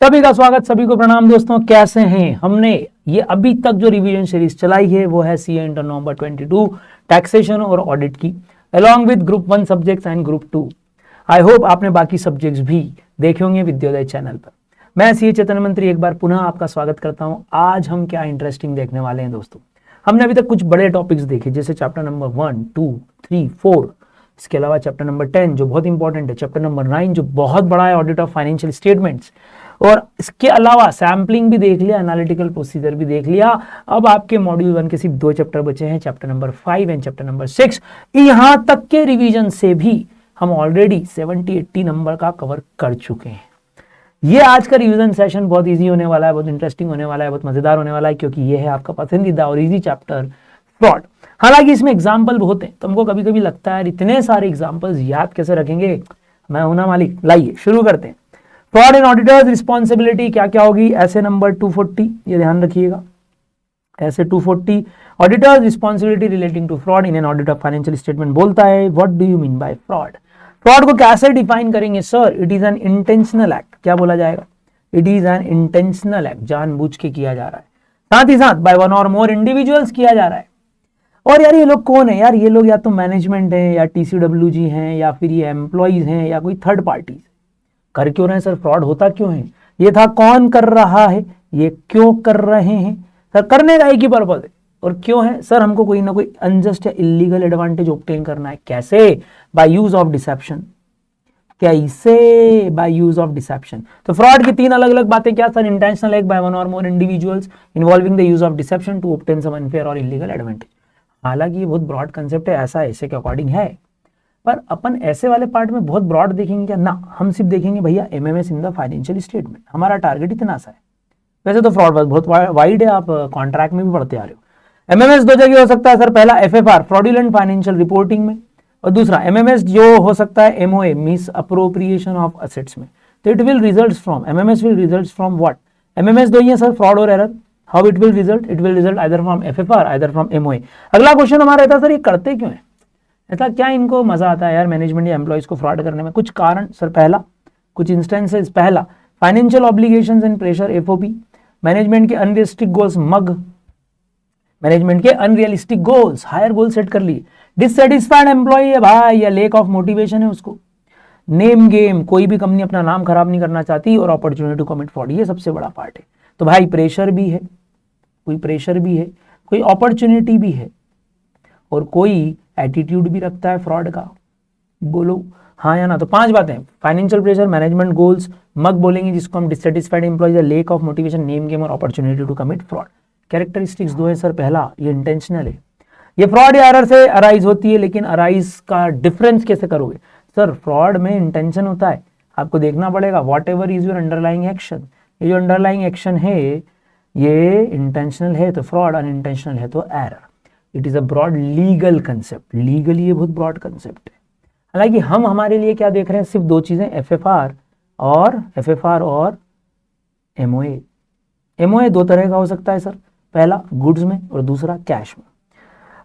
सभी का स्वागत, सभी को प्रणाम दोस्तों। कैसे हैं? हमने ये अभी तक जो रिवीजन सीरीज चलाई है वो है सीए इंटर नवंबर 22 टैक्सेशन और ऑडिट की, along with group 1 subjects and group 2। I hope आपने बाकी सब्जेक्ट्स भी देखे होंगे विद्योदय चैनल पर। मैं सीए चैतन्य मंत्री एक बार पुनः आपका स्वागत करता हूं। आज हम क्या इंटरेस्टिंग देखने वाले हैं दोस्तों। हमने अभी तक कुछ बड़े टॉपिक्स देखे, जैसे चैप्टर नंबर 1, 2, 3, 4। इसके अलावा चैप्टर नंबर 10 जो बहुत इंपॉर्टेंट है, चैप्टर नंबर 9 जो बहुत बड़ा है, ऑडिट ऑफ फाइनेंशियल स्टेटमेंट्स। और इसके अलावा सैम्पलिंग भी देख लिया, एनालिटिकल प्रोसीजर भी देख लिया। अब आपके मॉड्यूल 1 के सिर्फ 2 चैप्टर बचे हैं, chapter number 5 and chapter number 6। यहां तक के रिवीजन से भी हम ऑलरेडी 70-80 नंबर का कवर कर चुके हैं। ये आज का रिवीजन सेशन बहुत इजी होने वाला है, बहुत इंटरेस्टिंग होने वाला है, बहुत मजेदार होने वाला है, क्योंकि ये है आपका पसंदीदा और इजी चैप्टर फ्रॉड। हालांकि इसमें एग्जाम्पल बहुत है, तो हमको कभी कभी लगता है इतने सारे एग्जाम्पल्स याद कैसे रखेंगे। मैं हूं ना मालिक। लाइए शुरू करते हैं। फ्रॉड इन ऑडिटर्स रिस्पॉन्सिबिलिटी क्या क्या होगी? ऐसे नंबर 240, ये ध्यान रखिएगा। ऐसे 240 auditors responsibility relating to fraud in an audit of financial statement बोलता है what do you mean by fraud. Fraud को कैसे डिफाइन करेंगे? Sir, it is an intentional act. क्या बोला जाएगा? It is an intentional act, जानबूझ के किया जा रहा है, साथ ही साथ bye one or more individuals किया जा रहा है। और यार ये लोग कौन है? यार ये लोग या तो मैनेजमेंट है, या TCWG हैं, या फिर ये एम्प्लॉइज हैं, या कोई थर्ड पार्टी। कर क्यों रहे हैं सर? फ्रॉड होता क्यों है? ये था कौन कर रहा है, ये क्यों कर रहे हैं सर? करने का एक ही पर्पज है, और क्यों है सर? हमको कोई ना कोई अनजस्ट या इलीगल एडवांटेज ऑब्टेन करना है। कैसे? By use of deception. कैसे? By use of deception. तो फ्रॉड की 3 अलग अलग बातें क्या sir? Intentional act by one or more individuals involving the use of deception to obtain some unfair or illegal advantage. हालांकि ये बहुत ब्रॉड कंसेप्ट है, ऐसा ऐसे के अकॉर्डिंग है, पर अपन ऐसे वाले पार्ट में बहुत ब्रॉड देखेंगे क्या? ना, हम सिर्फ देखेंगे भैया MMS in the financial statement. हमारा टारगेट इतना सा है। वैसे तो फ्रॉड बहुत वाइड है, आप कॉन्ट्रैक्ट में भी पढ़ते आ रहे हो। MMS 2 जगह हो सकता है सर। पहला FFR फ्रॉडुलेंट फाइनेंशियल रिपोर्टिंग में, और दूसरा MMS जो हो सकता है MOA miss appropriation of assets में। तो it will result from MMS will result from what? MMS 2 ही है सर, फ्रॉड और error. How it will result? It will result either from FFR either from MOA। अगला question हमारा रहता है sir ये करते क्यों है? ऐसा क्या इनको मजा आता है यार मैनेजमेंट या एम्प्लॉइज को फ्रॉड करने में? कुछ कारण सर। पहला, कुछ इंस्टेंसेस। पहला, financial obligations and pressure FOP, management के अनरियलिस्टिक गोल्स MUG, मैनेजमेंट के unrealistic goals, higher goal set कर लिए। डिससेटिस्फाइड एम्प्लॉय है भाई, या लेक ऑफ मोटिवेशन है उसको। नेम गेम, कोई भी कंपनी अपना नाम खराब नहीं करना चाहती, और अपॉर्चुनिटी टू कमिट फ्रॉड, ये सबसे बड़ा पार्ट है। तो भाई प्रेशर भी है, कोई प्रेशर भी है, कोई अपॉर्चुनिटी भी है, और कोई एटीट्यूड भी रखता है फ्रॉड का। बोलो हाँ या ना। तो 5 बातें: financial pressure, management goals, MUG बोलेंगे जिसको हम, dissatisfied employees, lack of motivation, name game और opportunity to commit fraud. Characteristics 2 है सर। पहला, ये इंटेंशनल है, ये फ्रॉड या एरर से अराइज होती है, लेकिन अराइज का डिफरेंस कैसे करोगे सर? फ्रॉड में इंटेंशन होता है, आपको देखना पड़ेगा what ever is your underlying action. ये जो अंडरलाइंग एक्शन है ये इंटेंशनल है तो फ्रॉड, अनइंटेंशनल है तो error. It is a broad legal concept. Legally ये बहुत ब्रॉड कंसेप्ट है। हालांकि हम हमारे लिए क्या देख रहे हैं? सिर्फ 2 चीजें, FFR और MOA। MOA 2 तरह का हो सकता है सर। पहला गुड्स में और दूसरा कैश में।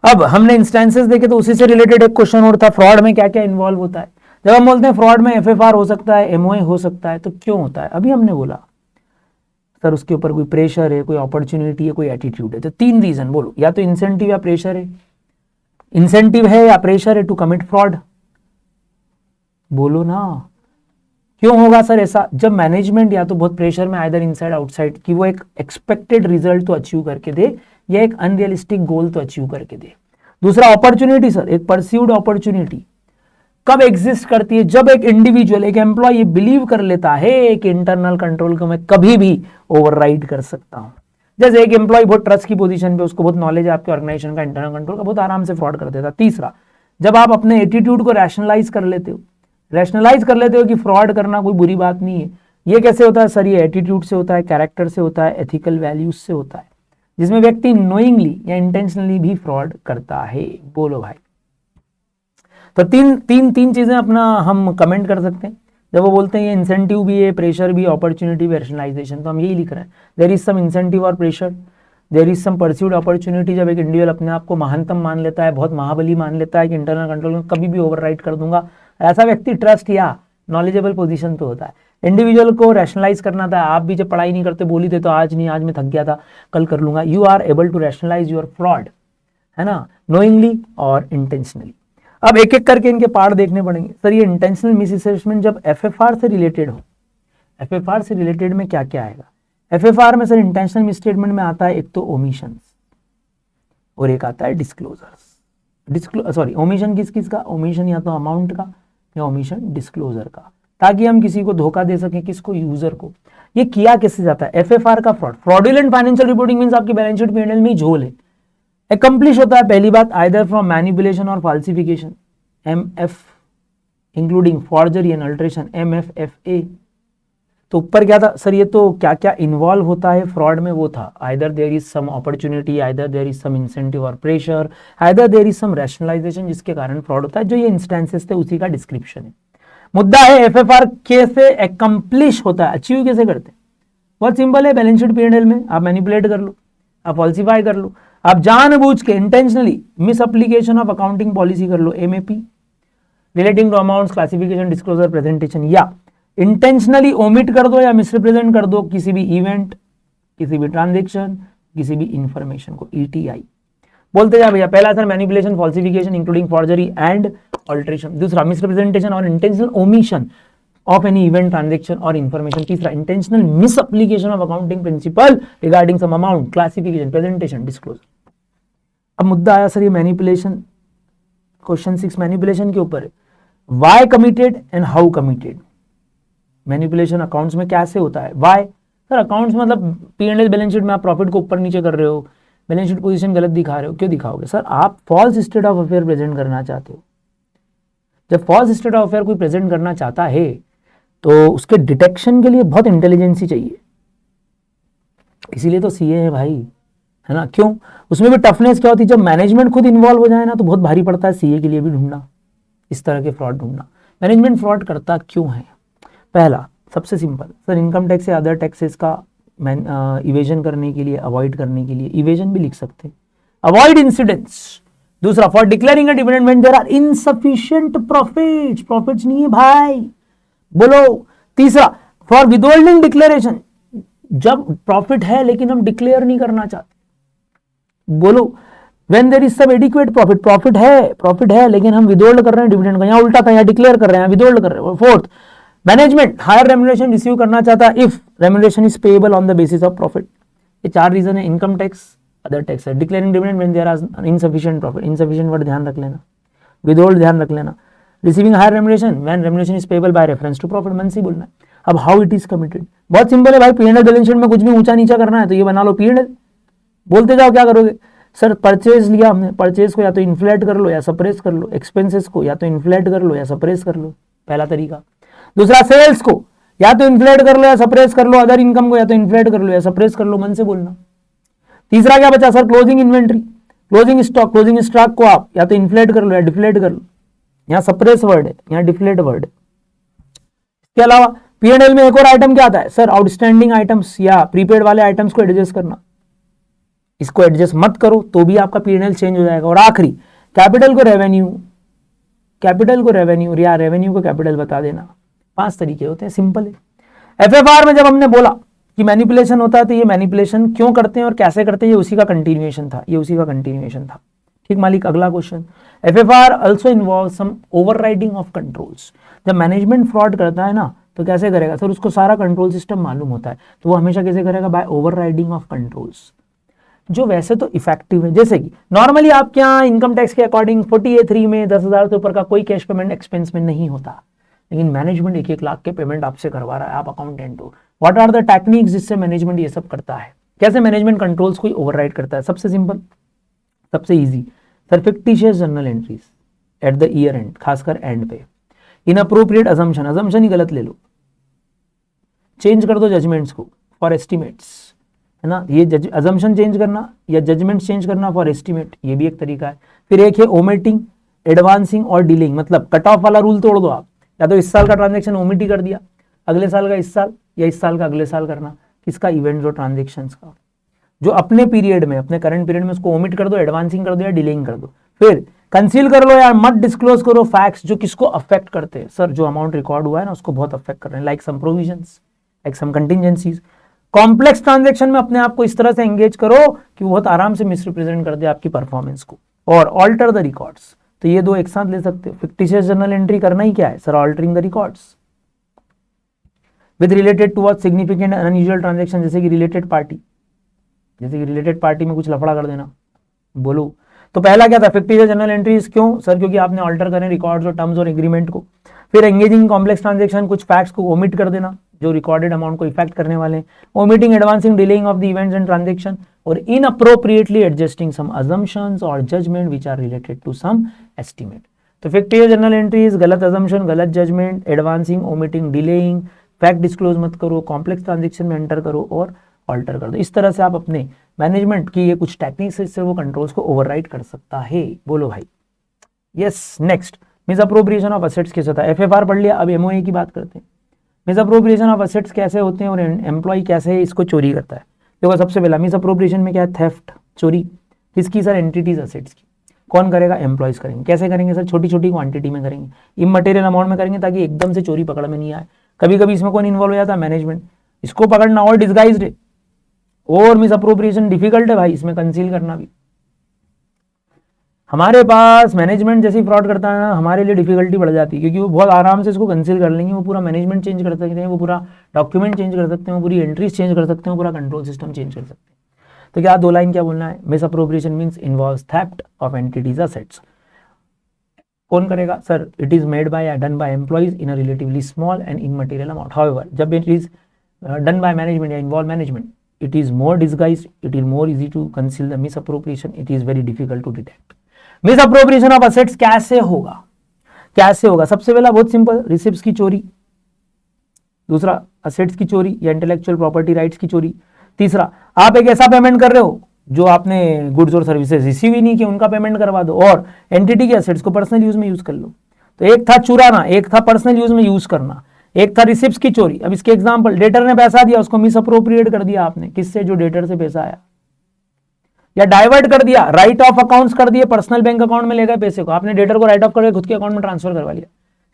अब हमने इंस्टेंसेस देखे तो उसी से रिलेटेड एक क्वेश्चन और था, फ्रॉड में क्या क्या इन्वॉल्व होता है। जब हम बोलते हैं फ्रॉड में FFR हो सकता है, MOA हो सकता है, तो क्यों होता है? अभी हमने बोला सर उसके ऊपर कोई प्रेशर है, कोई अपॉर्चुनिटी है, कोई एटीट्यूड है। तो 3 रीजन बोलो, या तो इंसेंटिव या प्रेशर है, इंसेंटिव है या प्रेशर है टू कमिट फ्रॉड। बोलो ना, क्यों होगा सर ऐसा? जब मैनेजमेंट या तो बहुत प्रेशर में, आइदर इनसाइड आउटसाइड, कि वो एक एक्सपेक्टेड रिजल्ट तो अचीव करके दे, या एक अनरियलिस्टिक गोल तो अचीव करके दे। दूसरा अपॉर्चुनिटी सर, एक परस्यूड अपॉर्चुनिटी कब एग्जिस्ट करती है? जब एक इंडिविजुअल, एक एम्प्लॉय बिलीव कर लेता है कि इंटरनल कंट्रोल को मैं कभी भी ओवरराइड कर सकता हूं। जैसे एक एम्प्लॉय बहुत ट्रस्ट की पोजीशन पे, उसको बहुत नॉलेज है आपके ऑर्गेनाइजेशन का, इंटरनल कंट्रोल का, बहुत आराम से फ्रॉड कर देता। तीसरा, जब आप अपने एटीट्यूड को रैशनलाइज कर लेते हो कि फ्रॉड करना कोई बुरी बात नहीं है। ये कैसे होता है सर? ये एटीट्यूड से होता है, कैरेक्टर से होता है, एथिकल वैल्यूज से होता है, जिसमें व्यक्ति नोइंगली या इंटेंशनली भी फ्रॉड करता है। बोलो भाई। तो तीन चीजें अपना हम कमेंट कर सकते हैं जब वो बोलते हैं ये इंसेंटिव भी है, प्रेशर भी, अपॉर्चुनिटी भी, रैशनलाइजेशन। तो हम यही लिख रहे हैं, देयर इज सम इंसेंटिव और pressure, there is some perceived opportunity. जब एक इंडिविजुअल अपने आप को महानतम मान लेता है, बहुत महाबली मान लेता है कि इंटरनल कंट्रोल में कभी भी ओवरराइड कर दूंगा, ऐसा व्यक्ति ट्रस्ट या नॉलेजेबल पोजीशन पे होता है। इंडिविजुअल को रैशनलाइज करना था। आप भी जब पढ़ाई नहीं करते बोली थे तो आज नहीं, आज मैं थक गया था, कल कर लूंगा। You are able to rationalise your fraud, है ना, नोइंगली और इंटेंशनली। अब एक एक करके इनके पार्ट देखने पड़ेंगे। सर ये इंटेंशनल मिस असेसमेंट जब एफएफआर से रिलेटेड हो, एफएफआर से रिलेटेड में क्या क्या आएगा? एफएफआर में सर इंटेंशनल मिस स्टेटमेंट में आता है एक तो ओमिशंस और एक आता है डिस्क्लोजर्स। सॉरी, ओमिशन किस किस का? ओमिशन या तो अमाउंट का या ओमिशन डिस्क्लोजर का, ताकि हम किसी को धोखा दे सकें, किसको? यूजर को। ये किया किससे जाता है? एफएफआर का fraud, fraudulent financial reporting means आपकी बैलेंस शीट पीएनएल में झोल है। एकम्प्लिश होता है पहली बात either from manipulation or falsification, MF, including forgery and alteration, MFFA. तो ऊपर क्या था सर? ये तो क्या क्या इन्वॉल्व होता है फ्रॉड में वो था, either there is some opportunity, either there is some incentive और pressure, either there is some rationalisation, जिसके कारण फ्रॉड होता है। जो ये इंस्टेंसेस थे उसी का डिस्क्रिप्शन है। मुद्दा है एफएफआर कैसे एकम्प्लिश होता है, अचीव कैसे करते हैं? बहुत सिंपल है, बैलेंस शीट पीएनएल में आप मैनिपुलेट कर लो, आप फॉल्सिफाई कर लो, आप जानबूझ के intentionally misapplication of accounting policy कर लो, MAP, relating to amounts, classification, disclosure, presentation, या इंटेंशनली ओमिट कर दो या मिसरिप्रेजेंट कर दो किसी भी इवेंट, किसी भी ट्रांजेक्शन, किसी भी इंफॉर्मेशन को, ईटीआई बोलते जा भैया। पहला sir manipulation, falsification including forgery and alteration. दूसरा मिसरिप्रेजेंटेशन और intentional omission of any event, transaction और इंफॉर्मेशन। तीसरा intentional misapplication of accounting principle regarding some amount, classification, presentation, disclosure. अब मुद्दा आया सर ये मैनिपुलेशन, क्वेश्चन 6 मैनिपुलेशन के ऊपर है। Why committed and how committed? Manipulation accounts में कैसे होता है? वाई सर, अकाउंट्स मतलब पीएनएल बैलेंस शीट में आप प्रॉफिट को ऊपर नीचे कर रहे हो, बैलेंस शीट पोजीशन गलत दिखा रहे हो, क्यों दिखाओगे? सर आप false state of affair present करना चाहते हो। जब फॉल्स स्टेट ऑफ अफेयर कोई प्रेजेंट करना चाहता है तो उसके डिटेक्शन के लिए बहुत इंटेलिजेंसी चाहिए, इसीलिए तो सीए है भाई, है ना। क्यों? उसमें भी टफनेस क्या होती है? जब मैनेजमेंट खुद इन्वॉल्व हो जाए ना तो बहुत भारी पड़ता है सीए के लिए भी ढूंढना, इस तरह के फ्रॉड ढूंढना। मैनेजमेंट फ्रॉड करता क्यों है? पहला सबसे सिंपल सर, इनकम टैक्स या अदर टैक्सेस का इवेजन करने के लिए, अवॉइड करने के लिए, इवेजन भी लिख सकते हैं, अवॉइड इंसिडेंट्स। दूसरा for declaring a dividend when there are insufficient profits, profits नहीं है भाई, बोलो। तीसरा फॉर विदहोल्डिंग डिक्लेरेशन, जब प्रॉफिट है लेकिन हम डिक्लेयर नहीं करना चाहते, बोलो। व्हेन देयर इज सब एडिक्वेट प्रॉफिट, प्रॉफिट है लेकिन हम विदहोल्ड कर रहे हैं डिविडेंड का, यहाँ उल्टा था, यहाँ डिक्लेयर कर रहे हैं, विदहोल्ड कर रहे हैं। Fourth, management higher remuneration receive करना चाहता है if remuneration is payable on the basis of profit. ये 4 रीजन है, इनकम टैक्स, अदर टैक्स है, declaring dividend when there are insufficient profit, insufficient word ध्यान रख लेना, विदहोल्ड ध्यान रख लेना, receiving higher remuneration when remuneration is payable by reference to profit, मन से बोलना है। अब हाउ इट इज कमिटेड, बहुत सिंपल है भाई, पीएनएल बैलेंस शीट में कुछ भी ऊंचा नीचा करना है तो ये बना लो पीएनएल, बोलते जाओ क्या करोगे? सर परचेज लिया हमने, परचेज को या तो इन्फ्लेट कर लो या सप्रेस कर लो, एक्सपेंसेस को या तो इन्फ्लेट कर लो या सप्रेस कर लो, पहला तरीका। दूसरा सेल्स को या तो इन्फ्लेट कर लो या सप्रेस कर लो, अदर इनकम को या तो इन्फ्लेट कर लो या सप्रेस कर लो, मन से बोलना। तीसरा क्या बचा sir? Closing inventory, closing stock, closing stock को आप या तो इन्फ्लेट कर लो या डिफ्लेट कर लो, यहाँ सप्रेस वर्ड है, यहाँ डिफ्लेट वर्ड है। इसके अलावा पीएनएल में एक और आइटम क्या आता है सर? आउटस्टैंडिंग आइटम्स या प्रीपेड वाले आइटम्स को एडजस्ट करना, इसको एडजस्ट मत करो तो भी आपका पीएनएल चेंज हो जाएगा। और आखिरी कैपिटल को रेवेन्यू या रेवेन्यू को कैपिटल बता देना। 5 तरीके होते हैं, सिंपल है। एफएफआर में जब हमने बोला कि मैनिपुलेशन होता है तो ये मैनिपुलेशन क्यों करते हैं और कैसे करते हैं, ये उसी का कंटिन्यूएशन था, ठीक मालिक। अगला question, FFR also involve some overriding of controls. जब मैनेजमेंट फ्रॉड करता है ना तो कैसे करेगा सर? उसको सारा कंट्रोल सिस्टम मालूम होता है, तो वो हमेशा कैसे करेगा? बाय ओवरराइडिंग ऑफ कंट्रोल्स, जो वैसे तो इफेक्टिव है। जैसे कि नॉर्मली आपके यहाँ इनकम टैक्स के अकॉर्डिंग 48(3) में 10,000 से ऊपर का कोई कैश पेमेंट एक्सपेंस में नहीं होता, लेकिन मैनेजमेंट 1-1 लाख के पेमेंट आपसे करवा रहा है, आप अकाउंटेंट हो। व्हाट आर द टेक्निक्स जिससे मैनेजमेंट ये सब करता है? कैसे मैनेजमेंट कंट्रोल्स को ओवरराइड करता है? सबसे सिंपल, सबसे easy sir, fictitious journal entries at the year and, खासकर एंड पे। इनअप्रोप्रिएट अजम्पशन ही गलत ले लो, चेंज कर दो जजमेंट्स को फॉर एस्टिमेट्स, है ना। ये अजम्पशन चेंज करना या जजमेंट चेंज करना फॉर एस्टिमेट, ये भी एक तरीका है। फिर एक है ओमिटिंग, एडवांसिंग और डीलिंग, मतलब कट ऑफ वाला रूल तोड़ दो आप, या तो इस साल का ट्रांजेक्शन ओमिट ही कर दिया, अगले साल का इस साल या इस साल का अगले साल करना, किसका? इवेंट्स और ट्रांजेक्शंस का। जो अपने पीरियड में, अपने करंट पीरियड में उसको ओमिट कर दो, एडवांसिंग कर दो या डिलेइंग कर दो। फिर कंसील कर लो यार, मत डिस्क्लोज करो फैक्ट्स जो किसको अफेक्ट करते हैं। सर जो अमाउंट रिकॉर्ड हुआ है ना उसको बहुत अफेक्ट कर रहे हैं, like some provisions, like some contingencies. Complex transaction में अपने आप को इस तरह से एंगेज करो कि वो बहुत आराम से मिसरिप्रेजेंट कर दे आपकी परफॉर्मेंस को। और ऑल्टर द रिकॉर्ड्स, तो ये दो एक साथ ले सकते हो। फिक्टिशियस जर्नल एंट्री करना ही क्या है sir, altering the records with related to what significant unusual transaction, जैसे कि रिलेटेड पार्टी, जैसे कि रिलेटेड पार्टी में कुछ लफड़ा कर देना। बोलो तो पहला क्या था, फिक्टिशियस जर्नल एंट्रीज, क्यों सर, क्योंकि आपने ऑल्टर करें रिकॉर्ड्स और टर्म्स और एग्रीमेंट को। फिर एंगेजिंग कॉम्प्लेक्स ट्रांजैक्शन, कुछ फैक्ट्स को ओमिट कर देना जो रिकॉर्डेड अमाउंट को इफेक्ट करने वाले हैं। Omitting, advancing, delaying of the events and transaction, और इनअप्रोप्रिएटली एडजस्टिंग सम अजम्पशंस और judgement which are related to some estimate. तो फिक्टिशियस जर्नल एंट्रीज, गलत अजम्पशन, गलत judgement, advancing, omitting, delaying, fact disclose मत करो, कॉम्प्लेक्स ट्रांजैक्शन में enter करो और ऑल्टर कर दो। इस तरह से आप अपने मैनेजमेंट की ये कुछ टेक्निक्स से वो कंट्रोल्स को ओवरराइड कर सकता है। बोलो भाई yes. Next, misappropriation of assets कैसे होता है, एफएफआर पढ़ लिया, अब एमओए की बात करते हैं। मिसअप्रोप्रिएशन ऑफ असेट्स कैसे होते हैं और एम्प्लॉय कैसे इसको चोरी करता है। देखो सबसे पहला मिसअप्रोप्रिएशन में क्या है, थेफ्ट, चोरी। किसकी सर, एंटिटीज असेट्स की। कौन करेगा, एम्प्लॉयज करेंगे। कैसे करेंगे सर, छोटी छोटी क्वांटिटी में करेंगे, इमटेरियल अमाउंट में करेंगे ताकि एकदम से चोरी पकड़ में नहीं आए। कभी कभी इसमें कौन इन्वॉल्व हो जाता है, मैनेजमेंट। इसको पकड़ना और डिस्गाइज्ड है और मिसअप्रोप्रिएशन डिफिकल्ट है भाई, इसमें कंसील करना भी। हमारे पास मैनेजमेंट जैसी फ्रॉड करता है ना, हमारे लिए डिफिकल्टी बढ़ जाती है, क्योंकि वो बहुत आराम से इसको कंसील कर लेंगे। वो पूरा मैनेजमेंट चेंज कर सकते हैं, वो पूरा डॉक्यूमेंट चेंज कर सकते हैं, वो पूरी एंट्रीज चेंज कर सकते हैं, पूरा कंट्रोल सिस्टम चेंज कर सकते हैं। तो क्या दो लाइन क्या बोलना है, misappropriation means involves theft of entities assets. कौन करेगा sir, it is made by या done by employees in a relatively small and immaterial amount. However जब it is done by management या involve management, it is more disguised, it is more easy to conceal the misappropriation, it is very difficult to detect. misappropriation of assets कैसे होगा, कैसे होगा, सबसे पहला बहुत simple, receipts की चोरी। दूसरा असेट्स की चोरी या इंटेलेक्चुअल प्रॉपर्टी राइट्स की चोरी। तीसरा, आप एक ऐसा पेमेंट कर रहे हो जो आपने गुड्स और सर्विसेज रिसीव ही नहीं किए, उनका पेमेंट करवा दो। और एंटिटी के असेट्स को पर्सनल यूज में यूज कर लो। तो एक था चुराना, एक था पर्सनल यूज में यूज करना, एक था रिसिप्ट्स की चोरी। अब इसके एग्जांपल, डेटर ने पैसा दिया, उसको मिसअप्रोप्रिएट कर दिया आपने, किससे, जो डेटर से पैसा आया, या डाइवर्ट कर दिया, राइट ऑफ अकाउंट्स कर दिए, पर्सनल बैंक अकाउंट में ले गए पैसे को, आपने डेटर को राइट ऑफ करके खुद के अकाउंट में ट्रांसफर करवा लिया।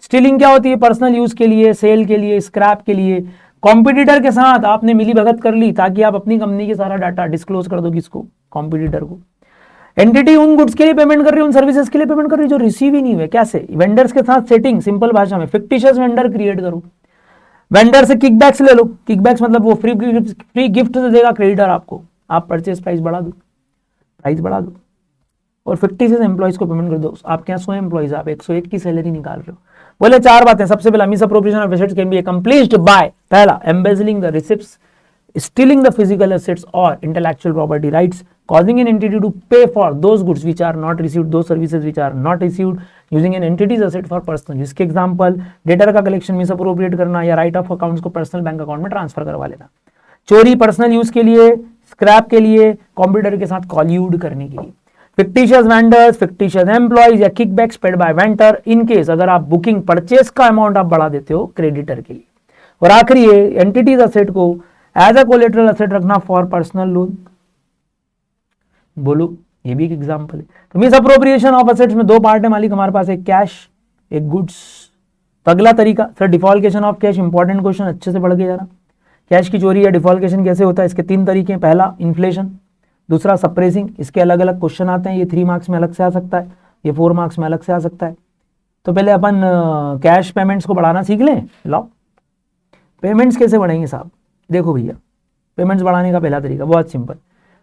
स्टीलिंग क्या होती है, पर्सनल यूज के लिए, सेल के लिए, स्क्रैप के लिए। कॉम्पिटिटर के साथ आपने मिली भगत कर ली ताकि आप अपनी कंपनी के सारा डाटा डिस्क्लोज कर दो, किसको, कॉम्पिटिटर को। एंटिटी उन गुड्स के लिए पेमेंट कर रही है, उन सर्विसेज के लिए पेमेंट कर रही है जो रिसीव ही नहीं हुए। कैसे, वेंडर्स के साथ सेटिंग, सिंपल भाषा में फिक्टिशियस वेंडर क्रिएट करो। वेंडर से किकबैक्स ले लो, किकबैक्स मतलब वो फ्री गिफ्ट देगा क्रेडिटर आपको, आप परचेज प्राइस बढ़ा दो, प्राइस बढ़ा दो। और फिक्टिशियस एम्प्लॉइज को पेमेंट कर दो। आपके यहाँ 100 एम्प्लॉइज, आप 101 की सैलरी निकाल रहे हो। बोले चार बातें, सबसे पहला misappropriation of assets can be accomplished by, पहला embezzling the receipts, stealing the physical assets or intellectual property rights, causing an entity to pay for those goods which are not received, those services which are not received, using an entity's asset for personal। इसके example, debtor का collection मिसअप्रोप्रिएट करना या right of accounts को personal bank account में transfer करवा लेना। चोरी personal use के लिए, स्क्रैप के लिए, कंप्यूटर के साथ कॉल्यूड करने के लिए। फिक्टिशियस वेंडर्स, फिक्टिशियस एम्प्लॉइज या kickbacks paid by vendor in case अगर आप बुकिंग परचेस का अमाउंट आप बढ़ा देते हो क्रेडिटर के लिए। और आखिरी है एंटिटीज असेट को एज अ कोलेटरल असेट रखना फॉर पर्सनल लोन। बोलो ये भी एक एग्जांपल है। तो मिसअप्रोप्रिएशन ऑफ असेट्स में दो पार्ट है मालिक हमारे पास, एक कैश, एक गुड्स। तो अगला तरीका sir, defalcation of cash, important question, अच्छे से पढ़ के जरा। कैश की चोरी या डिफॉल्केशन कैसे होता है, इसके 3 तरीके हैं। पहला इन्फ्लेशन, दूसरा सप्रेसिंग। इसके अलग अलग क्वेश्चन आते हैं, ये 3 मार्क्स में अलग से आ सकता है, ये 4 मार्क्स में अलग से आ सकता है। तो पहले अपन कैश पेमेंट्स को बढ़ाना सीख लें। लो पेमेंट्स कैसे बढ़ाएंगे साहब, देखो भैया, पेमेंट्स बढ़ाने का पहला तरीका बहुत सिंपल,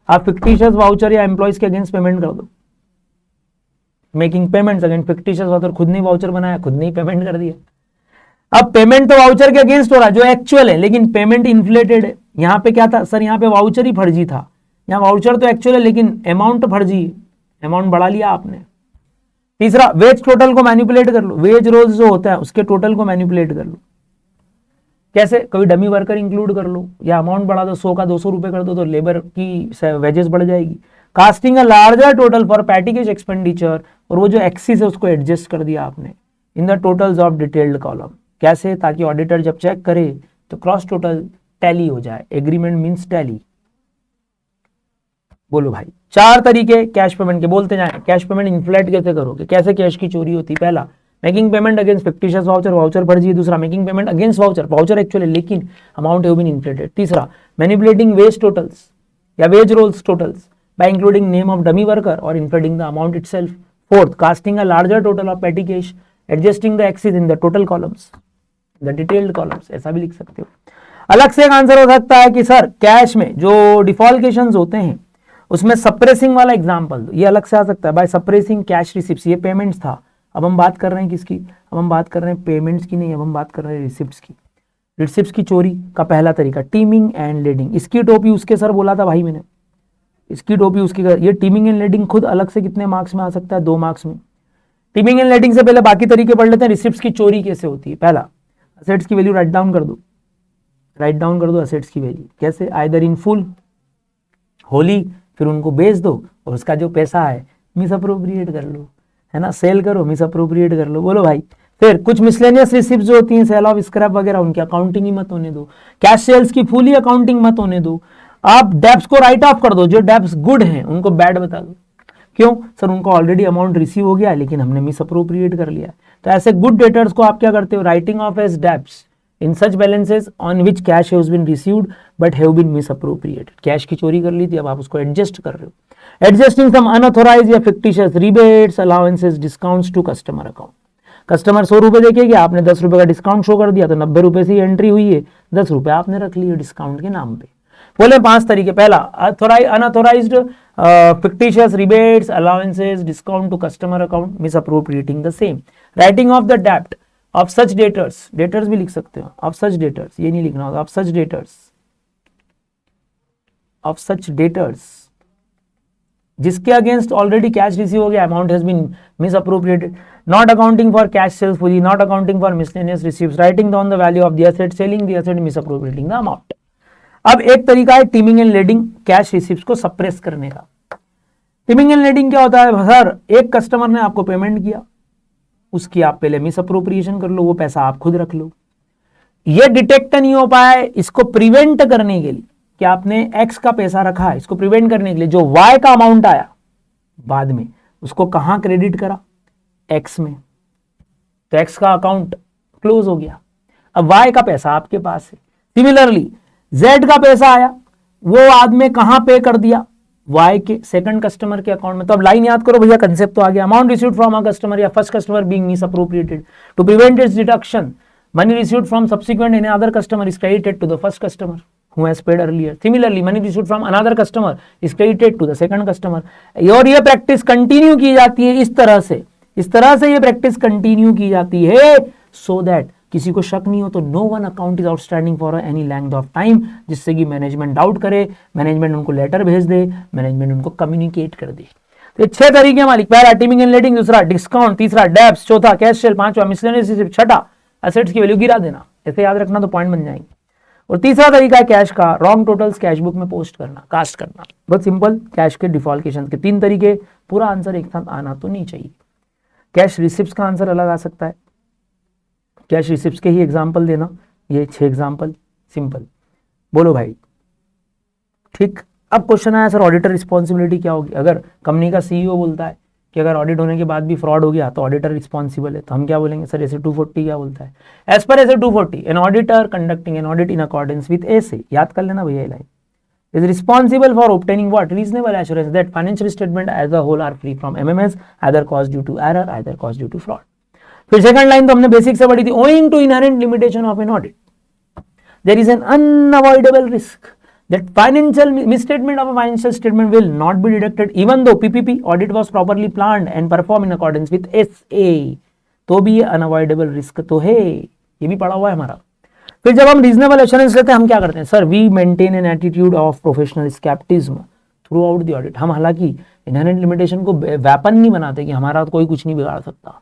आप फिक्टिशियस वाउचर या एम्प्लॉइज के अगेंस्ट पेमेंट कर दो। Making payments against fictitious voucher, खुद नहीं वाउचर बनाया, खुद नहीं पेमेंट कर दिया। अब पेमेंट तो वाउचर के अगेंस्ट हो रहा है जो एक्चुअल है, लेकिन पेमेंट इन्फ्लेटेड है। यहाँ पे क्या था सर, यहाँ पे वाउचर ही फर्जी था, यहाँ वाउचर तो एक्चुअल है लेकिन अमाउंट फर्जी, अमाउंट बढ़ा लिया आपने। तीसरा, वेज टोटल को मैनिपुलेट कर लो, वेज रोज जो होता है उसके टोटल को मैनिपुलेट कर लो। कैसे, कभी डमी वर्कर इंक्लूड कर लो या अमाउंट बढ़ा दो, 100 का 200 रुपए कर दो तो लेबर की वेजेस बढ़ जाएगी। Casting a larger total for petty cash expenditure, और वो जो एक्सिस है उसको एडजस्ट कर दिया आपने in the totals of detailed column. कैसे, ताकि ऑडिटर जब चेक करे तो क्रॉस टोटल टैली हो जाए। Agreement means tally. बोलो भाई, 4 तरीके कैश पेमेंट के, बोलते जाए। कैश पेमेंट इन्फ्लेट कैसे करोगे, कैसे कैश की चोरी होती है? पहला, making payment against fictitious voucher, voucher फर्जी। दूसरा, making payment against voucher, voucher actually लेकिन अमाउंट हैव बीन इन्फ्लेटेड। तीसरा, मैनिपुलेटिंग वेज टोटल्स या wage rolls totals by including name of dummy worker or inflating the amount itself. Fourth, casting a larger total of petty cash, adjusting the axis in the total columns, the detailed columns, ऐसा भी लिख सकते हो। अलग से एक answer हो सकता है कि सर कैश में जो डिफॉल्केशंस होते हैं उसमें सप्रेसिंग वाला एग्जांपल दो, ये अलग से आ सकता है। बाय सप्रेसिंग कैश रिसिप्ट्स, ये पेमेंट्स था, अब हम बात कर रहे हैं किसकी? अब हम बात कर रहे हैं पेमेंट्स की नहीं, अब हम बात कर रहे हैं रिसिप्ट्स की। रिसिप्ट्स की चोरी का पहला तरीका टीमिंग एंड लेडिंग। इसकी टोपी उसके सर बोला था भाई मैंने, इसकी टोपी उसकी। ये टीमिंग एंड लेडिंग खुद अलग से कितने मार्क्स में आ सकता है? 2 मार्क्स में। टीमिंग एंड लेडिंग से पहले बाकी तरीके पढ़ लेते हैं। रिसिप्ट्स की चोरी कैसे होती है? पहला, असेट्स की वैल्यू राइट डाउन कर दो, राइट डाउन कर दो असेट्स की वैल्यू। कैसे? आइदर इन फुल, होली, फिर उनको बेच दो और उसका जो पैसा है मिस अप्रोप्रिएट कर लो, है ना, सेल करो, मिस अप्रोप्रिएट कर लो। बोलो भाई। फिर कुछ मिसलेनियस रिसिप्ट जो होती हैं, सेल ऑफ स्क्रैप वगैरह, उनकी अकाउंटिंग ही मत होने दो। कैश सेल्स की फुल ही अकाउंटिंग मत होने दो। आप डेब्ट्स को राइट ऑफ कर दो, जो डेब्ट्स गुड हैं उनको बैड बता दो। क्यों? सर उनको ऑलरेडी अमाउंट रिसीव हो गया लेकिन हमने मिस अप्रोप्रिएट कर लिया। तो ऐसे गुड डेटर्स को आप क्या करते हो? Writing off as debts in such balances on which cash has been received but have been misappropriated. Cash की चोरी कर ली थी, अब आप उसको एडजस्ट कर रहे हो। एडजस्टिंग सम अनऑथोराइज्ड या fictitious rebates, allowances, discounts to customer account. Customer 100 रुपए देखेगी, आपने 10 रुपए का डिस्काउंट शो कर दिया तो 90 रुपए से एंट्री हुई है, 10 रुपए आपने रख लिए डिस्काउंट के नाम पे। बोले 5 तरीके। पहला, unauthorised fictitious rebates, allowances, discount to customer account, misappropriating the same. Writing of the debt of such debtors, debtors भी लिख सकते हो, of such debtors, ये नहीं लिखना होगा, of such debtors, of such debtors जिसके अगेंस्ट ऑलरेडी कैश रिसीव हो गया, amount has been misappropriated, not accounting for cash sales fully, not accounting for miscellaneous receives, writing down the value of the asset, selling the asset, misappropriating the amount. अब एक तरीका है teeming and lading, cash receipts को suppress करने का। Teeming and lending क्या होता है? सर एक कस्टमर ने आपको पेमेंट किया, उसकी आप पहले मिस अप्रोप्रिएशन कर लो, वो पैसा आप खुद रख लो। ये डिटेक्ट नहीं हो पाए, इसको प्रिवेंट करने के लिए कि आपने एक्स का पैसा रखा है, इसको प्रिवेंट करने के लिए जो वाई का अमाउंट आया बाद में उसको कहां क्रेडिट करा? एक्स में। तो एक्स का अकाउंट क्लोज हो गया, अब वाई का पैसा आपके पास है। सिमिलरली जेड का पैसा आया, वो बाद में कहां पे कर दिया? वाई के सेकंड कस्टमर के अकाउंट में। तो अब लाइन याद करो भैया, कंसेप्ट तो आ गया। Amount received from a customer या first customer being misappropriated to prevent its deduction, money received from subsequent any other customer is credited to the first customer who has paid earlier. Similarly, money received from another customer is credited to the second customer. और ये practice continue की जाती है इस तरह से ये practice continue की जाती है so that किसी को शक नहीं हो तो no one account is outstanding for any length of time, जिससे कि मैनेजमेंट डाउट करे, मैनेजमेंट उनको लेटर भेज दे, मैनेजमेंट उनको कम्युनिकेट कर दे। तो 6 तरीके मालिक। पहला टीमिंग एंड लेडिंग, दूसरा डिस्काउंट, तीसरा डेब्ट्स, चौथा कैश सेल, पांचवा मिसलेनियस रिसीप्ट, छठा एसेट्स की वैल्यू गिरा देना। ऐसे याद रखना तो पॉइंट बन जाएंगे। और तीसरा तरीका है कैश का, रॉन्ग टोटल्स कैश बुक में पोस्ट करना, कास्ट करना। बहुत सिंपल। कैश के डिफॉल्केशन के 3 तरीके, पूरा आंसर एक साथ आना तो नहीं चाहिए। कैश रिसिप्ट्स का आंसर अलग आ सकता है, कैश रिसिप्ट्स के ही एग्जांपल देना, ये 6 एग्जांपल सिंपल। बोलो भाई ठीक। अब क्वेश्चन आया सर ऑडिटर रिस्पॉन्सिबिलिटी क्या होगी? अगर कंपनी का सीईओ बोलता है कि अगर ऑडिट होने के बाद भी फ्रॉड हो गया तो ऑडिटर रिस्पॉन्सिबल है, तो हम क्या बोलेंगे? सर ऐसे 240 क्या बोलता है? एज पर ऐसे 240 an auditor conducting an audit in accordance with ऐसे, याद कर लेना भैया ये line, is responsible for obtaining what? Reasonable assurance that financial statement as a whole are free from MMS, either caused due to error, either caused due to fraud. फिर second line तो हमने basic से पढ़ी थी, owing to inherent limitation of an audit, there is an unavoidable risk that financial misstatement of a financial statement will not be deducted even though PPP audit was properly planned and performed in accordance with SA. तो भी ये unavoidable risk तो है, ये भी पढ़ा हुआ है हमारा। फिर जब हम रीजनेबल एश्योरेंस लेते हैं हम क्या करते हैं? Sir we maintain an attitude of professional scepticism throughout the audit. हम हालांकि इनहेरेंट लिमिटेशन को वेपन नहीं बनाते कि हमारा कोई कुछ नहीं बिगाड़ सकता।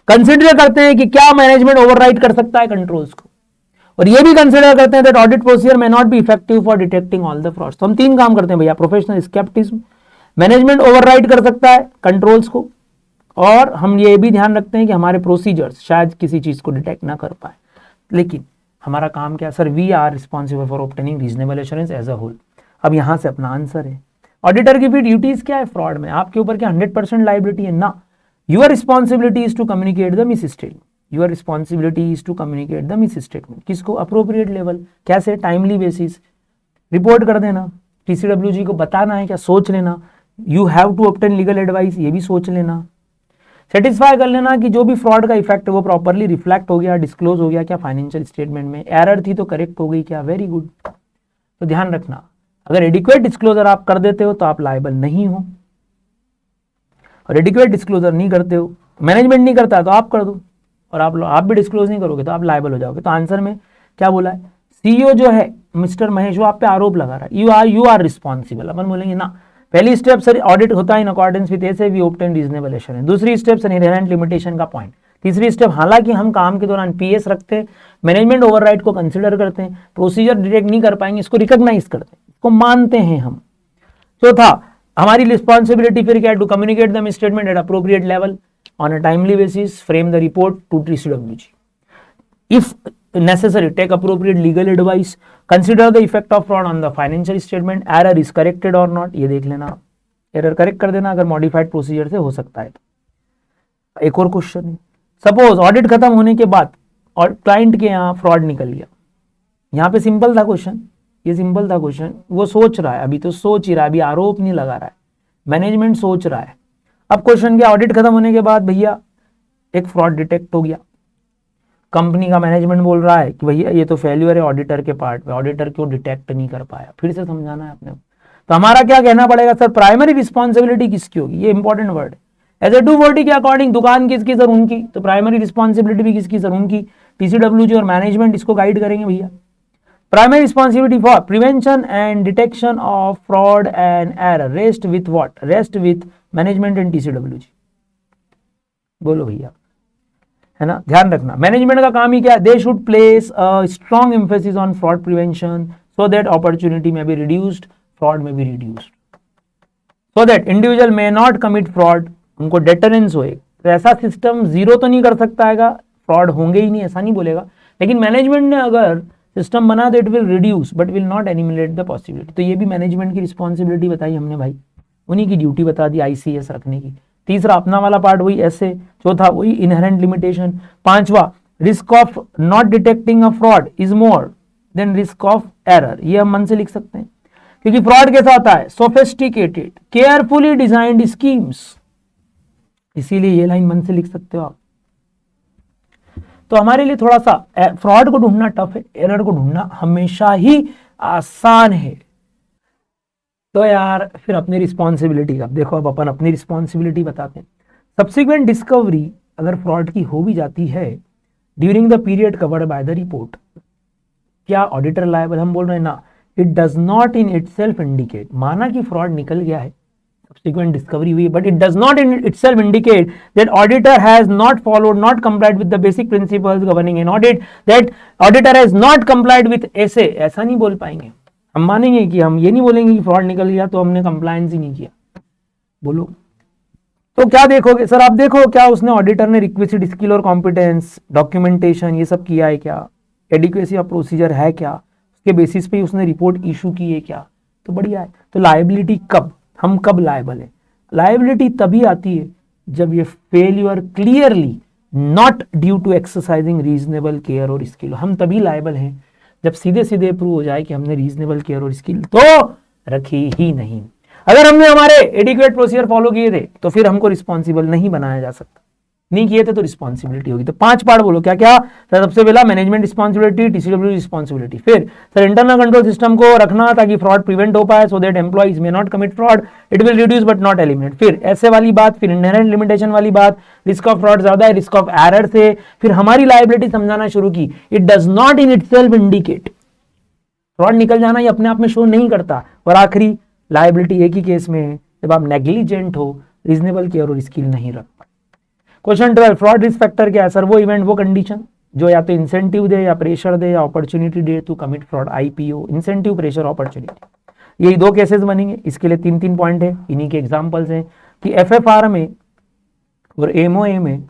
कंसिडर करते हैं कि क्या मैनेजमेंट ओवरराइड कर सकता है कंट्रोल्स को, और ये भी कंसिडर करते हैं that audit procedure may not be effective for detecting all the frauds. तो हम 3 काम करते हैं भैया, प्रोफेशनल स्केप्टिज्म, मैनेजमेंट ओवरराइड कर सकता है कंट्रोल्स को, और हम ये भी ध्यान रखते हैं कि हमारे प्रोसीजर्स शायद किसी चीज को डिटेक्ट ना कर पाए। लेकिन हमारा काम क्या? Sir we are responsible for obtaining reasonable assurance as a whole. अब यहां से अपना आंसर है, ऑडिटर की फिर ड्यूटीज क्या है फ्रॉड में, आपके ऊपर क्या 100% लाइबिलिटी है ना। Your responsibility is to communicate the misstatement, your responsibility is to communicate the misstatement. किसको? अप्रोप्रिएट लेवल, कैसे? टाइमली बेसिस रिपोर्ट कर देना, टीसीडब्ल्यूजी को बताना है क्या, सोच लेना। You have to obtain legal advice, ये भी सोच लेना। सेटिस्फाई कर लेना कि जो भी फ्रॉड का इफेक्ट है वो प्रॉपरली रिफ्लेक्ट हो गया, डिस्क्लोज हो गया क्या फाइनेंशियल स्टेटमेंट में, एरर थी तो करेक्ट हो गई क्या, वेरी गुड। तो ध्यान रखना, अगर एडिक्वेट डिस्क्लोजर आप कर देते हो तो आप लायबल नहीं हो, और एडिक्वेट डिस्क्लोजर नहीं करते हो, मैनेजमेंट नहीं करता तो आप कर दो, और आप भी डिस्क्लोज नहीं करोगे तो आप लायबल हो जाओगे। तो आंसर में क्या बोला है, सीईओ जो है मिस्टर महेश, वो आप पे आरोप लगा रहा है, यू आर रिस्पॉन्सिबल। अपन बोलेंगे ना, पहली स्टेप सर ऑडिट होता है in accordance with SA we obtain reasonable assurance, दूसरी स्टेप सर इनहेरेंट लिमिटेशन का पॉइंट, तीसरी स्टेप हालांकि हम काम के दौरान पीएस रखते हैं, मैनेजमेंट ओवरराइड को कंसिडर करते हैं, प्रोसीजर डिटेक्ट नहीं कर पाएंगे, इसको रिकॉग्नाइज करते हैं, इसको मानते हैं हम। चौथा, हमारी रिस्पॉन्सिबिलिटी फिर क्या है, to communicate the statement at appropriate level on a timely basis, frame the report to TCWG, if necessary take appropriate legal advice, consider the effect of fraud on the financial statement, error is corrected or not, ये देख लेना, error correct कर देना अगर modified procedure से हो सकता है तो। एक और क्वेश्चन है, सपोज ऑडिट खत्म होने के बाद और क्लाइंट के यहाँ फ्रॉड निकल गया, यहाँ पे सिंपल था क्वेश्चन, ये सिंपल था क्वेश्चन, वो सोच रहा है, अभी तो सोच ही रहा है, अभी आरोप नहीं लगा रहा है, मैनेजमेंट सोच रहा है। अब क्वेश्चन क्या, ऑडिट खत्म होने के बाद भैया एक फ्रॉड डिटेक्ट हो गया, कंपनी का मैनेजमेंट बोल रहा है कि भैया ये तो फेल्यूर है ऑडिटर के पार्ट में, ऑडिटर क्यों डिटेक्ट नहीं कर पाया, फिर से समझाना है अपने। तो हमारा क्या कहना पड़ेगा सर, प्राइमरी रिस्पॉन्सिबिलिटी किसकी होगी, ये इंपॉर्टेंट वर्ड है। एज ए 240 के अकॉर्डिंग दुकान किसकी सर, उनकी, तो प्राइमरी रिस्पॉन्सिबिलिटी भी किसकी सर, उनकी। टीसीडब्ल्यूजी और मैनेजमेंट इसको गाइड करेंगे भैया। Primary responsibility for prevention and detection of fraud and error rest with what, rest with management and TCWG. बोलो भैया, है ना, ध्यान रखना। मैनेजमेंट का काम ही क्या है, they should place a strong emphasis on fraud prevention so that opportunity में बी रिड्यूस्ड, फ्रॉड में be reduced, so that individual may not commit fraud, उनको डेटरेंस होए। तो ऐसा सिस्टम जीरो तो नहीं कर सकता है, फ्रॉड होंगे ही नहीं ऐसा नहीं बोलेगा, लेकिन मैनेजमेंट ने अगर सिस्टम बना तो it will reduce but will not eliminate the possibility. तो ये भी मैनेजमेंट की रिस्पॉन्सिबिलिटी बताई हमने भाई, उन्हीं की ड्यूटी बता दी आईसीएस रखने की। तीसरा अपना वाला पार्ट वही ऐसे, चौथा वही इनहेरेंट लिमिटेशन, पांचवा risk of not detecting a fraud is more than risk of error, ये हम मन से लिख सकते हैं, क्योंकि फ्रॉड कैसा होता है, सोफिस्टिकेटेड केयरफुली डिजाइंड स्कीम्स, इसीलिए ये लाइन मन से लिख सकते हो आप। तो हमारे लिए थोड़ा सा फ्रॉड को ढूंढना टफ है, एरर को ढूंढना हमेशा ही आसान है। तो यार फिर अपनी रिस्पॉन्सिबिलिटी का देखो, अब अपन अपनी रिस्पॉन्सिबिलिटी बताते हैं। सब्सिक्वेंट डिस्कवरी अगर फ्रॉड की हो भी जाती है during the period covered by the report, क्या ऑडिटर लायबल, हम बोल रहे हैं ना, it does not in itself indicate, माना कि फ्रॉड निकल गया है, सब्सिक्वेंट डिस्कवरी हुई, but it does not in itself indicate that auditor has not followed, not complied with the basic principles governing an audit, that auditor has not complied with ऐसे, ऐसा नहीं बोल पाएंगे हम। मानेंगे कि हम ये नहीं बोलेंगे कि फ्रॉड निकल गया तो हमने कंप्लायंस ही नहीं किया, बोलो। तो क्या देखोगे सर, आप देखो क्या उसने ऑडिटर ने रिक्विजिट स्किल और कॉम्पिटेंस, डॉक्यूमेंटेशन ये सब किया है क्या, एडिक्वेसी ऑफ प्रोसीजर है क्या, उसके बेसिस पे उसने रिपोर्ट इशू की है क्या, तो बढ़िया है। तो लायबिलिटी कब, हम कब लायबल है, लायबिलिटी तभी आती है जब ये failure clearly not due to exercising reasonable care और स्किल, हम तभी लायबल हैं जब सीधे सीधे प्रूव हो जाए कि हमने रीजनेबल केयर और स्किल तो रखी ही नहीं। अगर हमने हमारे एडिक्वेट प्रोसीजर फॉलो किए थे तो फिर हमको रिस्पॉन्सिबल नहीं बनाया जा सकता, नहीं किए थे तो रिस्पॉन्सिबिलिटी होगी। तो 5 पार्ट बोलो क्या क्या, सर सबसे पहला मैनेजमेंट रिस्पॉन्सिबिलिटी, टीसीडब्ल्यू रिस्पॉन्सिबिलिटी, फिर सर इंटरनल कंट्रोल सिस्टम को रखना ताकि फ्रॉड प्रिवेंट हो पाए, so that employees may not commit fraud, it will reduce but not eliminate, फिर ऐसे वाली बात, फिर इनहेरेंट लिमिटेशन वाली बात, रिस्क ऑफ फ्रॉड ज्यादा है, रिस्क ऑफ एरर से, फिर हमारी लायबिलिटी समझाना शुरू की, it does not in itself indicate, fraud निकल जाना ये अपने आप में शो नहीं करता, और आखिरी लायबिलिटी एक ही केस में है जब आप नेग्लिजेंट हो, रीजनेबल केयर और स्किल नहीं रख पाए। क्वेश्चन 12, फ्रॉड रिस्क फैक्टर क्या है सर, वो इवेंट वो कंडीशन जो या तो इंसेंटिव दे या प्रेशर दे या अपॉर्चुनिटी दे to commit fraud, IPO, incentive, pressure, opportunity, यही 2 केसेस बनेंगे। इसके लिए 3-3 पॉइंट है, इन्हीं के एग्जांपल्स हैं कि एफएफआर में और एमओए में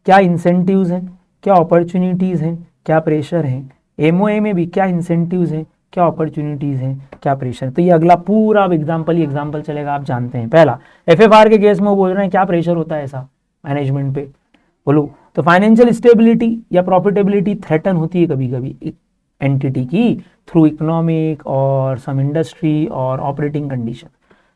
क्या इंसेंटिव्स हैं, क्या अपॉर्चुनिटीज हैं, क्या प्रेशर हैं, एमओए में भी क्या इंसेंटिव्स हैं, क्या अपॉर्चुनिटीज हैं, क्या प्रेशर। तो ये अगला पूरा एग्जाम्पल ही एग्जाम्पल चलेगा, आप जानते हैं। पहला एफएफआर के केस में वो बोल रहे हैं क्या प्रेशर होता है ऐसा मैनेजमेंट पे, बोलो। तो फाइनेंशियल स्टेबिलिटी या प्रॉफिटेबिलिटी थ्रेटन होती है कभी कभी एंटिटी की थ्रू इकोनॉमिक और सम इंडस्ट्री और ऑपरेटिंग कंडीशन।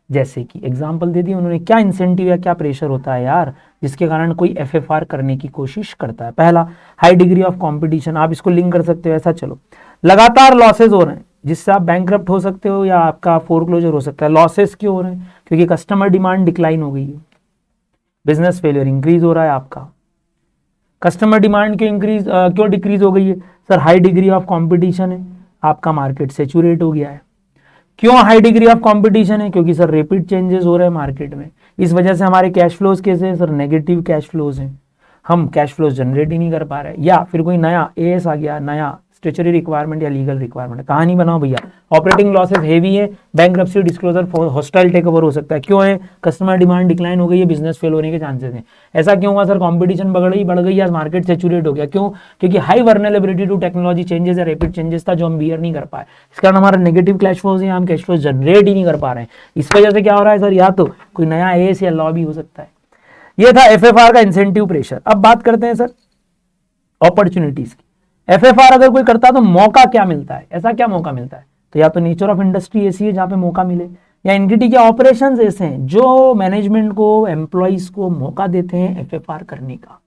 जैसे कि एग्जाम्पल दे दिए उन्होंने, क्या इंसेंटिव या क्या प्रेशर होता है यार जिसके कारण कोई एफएफआर करने की कोशिश करता है। पहला हाई डिग्री ऑफ कंपटीशन, आप इसको लिंक कर सकते हो ऐसा। चलो, लगातार लॉसेज हो रहे हैं जिससे आप बैंकरप्ट हो सकते हो या आपका फोरक्लोजर हो सकता है। लॉसेस क्यों हो रहे हैं? क्योंकि कस्टमर डिमांड डिक्लाइन हो गई है, बिजनेस फेलियर इंक्रीज हो रहा है आपका। कस्टमर डिमांड क्यों डिक्रीज हो गई है? Sir high degree of competition है, आपका मार्केट सेचुरेट हो गया है। क्यों हाई डिग्री ऑफ कंपटीशन है? क्योंकि सर रैपिड चेंजेस हो रहे हैं मार्केट में, इस वजह से हमारे कैश फ्लोज कैसे हैं सर? नेगेटिव कैश फ्लोज हैं, हम कैश फ्लोज जनरेट ही नहीं कर पा रहे। या फिर कोई नया एएस आ गया, नया स्टेचुटरी रिक्वायरमेंट या लीगल रिक्वायरमेंट, कहानी बनाओ भैया। ऑपरेटिंग लॉसेस हेवी है, bankruptcy disclosure hostile takeover हो सकता है। क्यों है? कस्टमर डिमांड डिक्लाइन हो गई है, बिजनेस फेल होने के चांसेस हैं। ऐसा क्यों हुआ सर? कंपटीशन बढ़ गई या मार्केट सेचुरेट हो गया। क्यों? क्योंकि हाई वर्नेलेबिलिटी टू टेक्नोलॉजी चेंजेस या रैपिड चेंजेस था जो हम बियर नहीं कर पाए। इस कारण हमारा नेगेटिव कैश फ्लोज है, हम कैश फ्लोज जनरेट ही नहीं कर पा रहे हैं। इस वजह से क्या हो रहा है सर? या तो कोई नया एएस या लॉ भी हो सकता है। ये था एफएफआर का इंसेंटिव प्रेशर। अब बात करते हैं सर अपॉर्चुनिटीज की। एफएफआर अगर कोई करता है तो मौका क्या मिलता है? ऐसा क्या मौका मिलता है? तो या तो नेचर ऑफ इंडस्ट्री ऐसी है जहां पे मौका मिले, या एंटिटी के ऑपरेशंस ऐसे हैं जो मैनेजमेंट को, एम्प्लॉइज को मौका देते हैं एफएफआर करने का।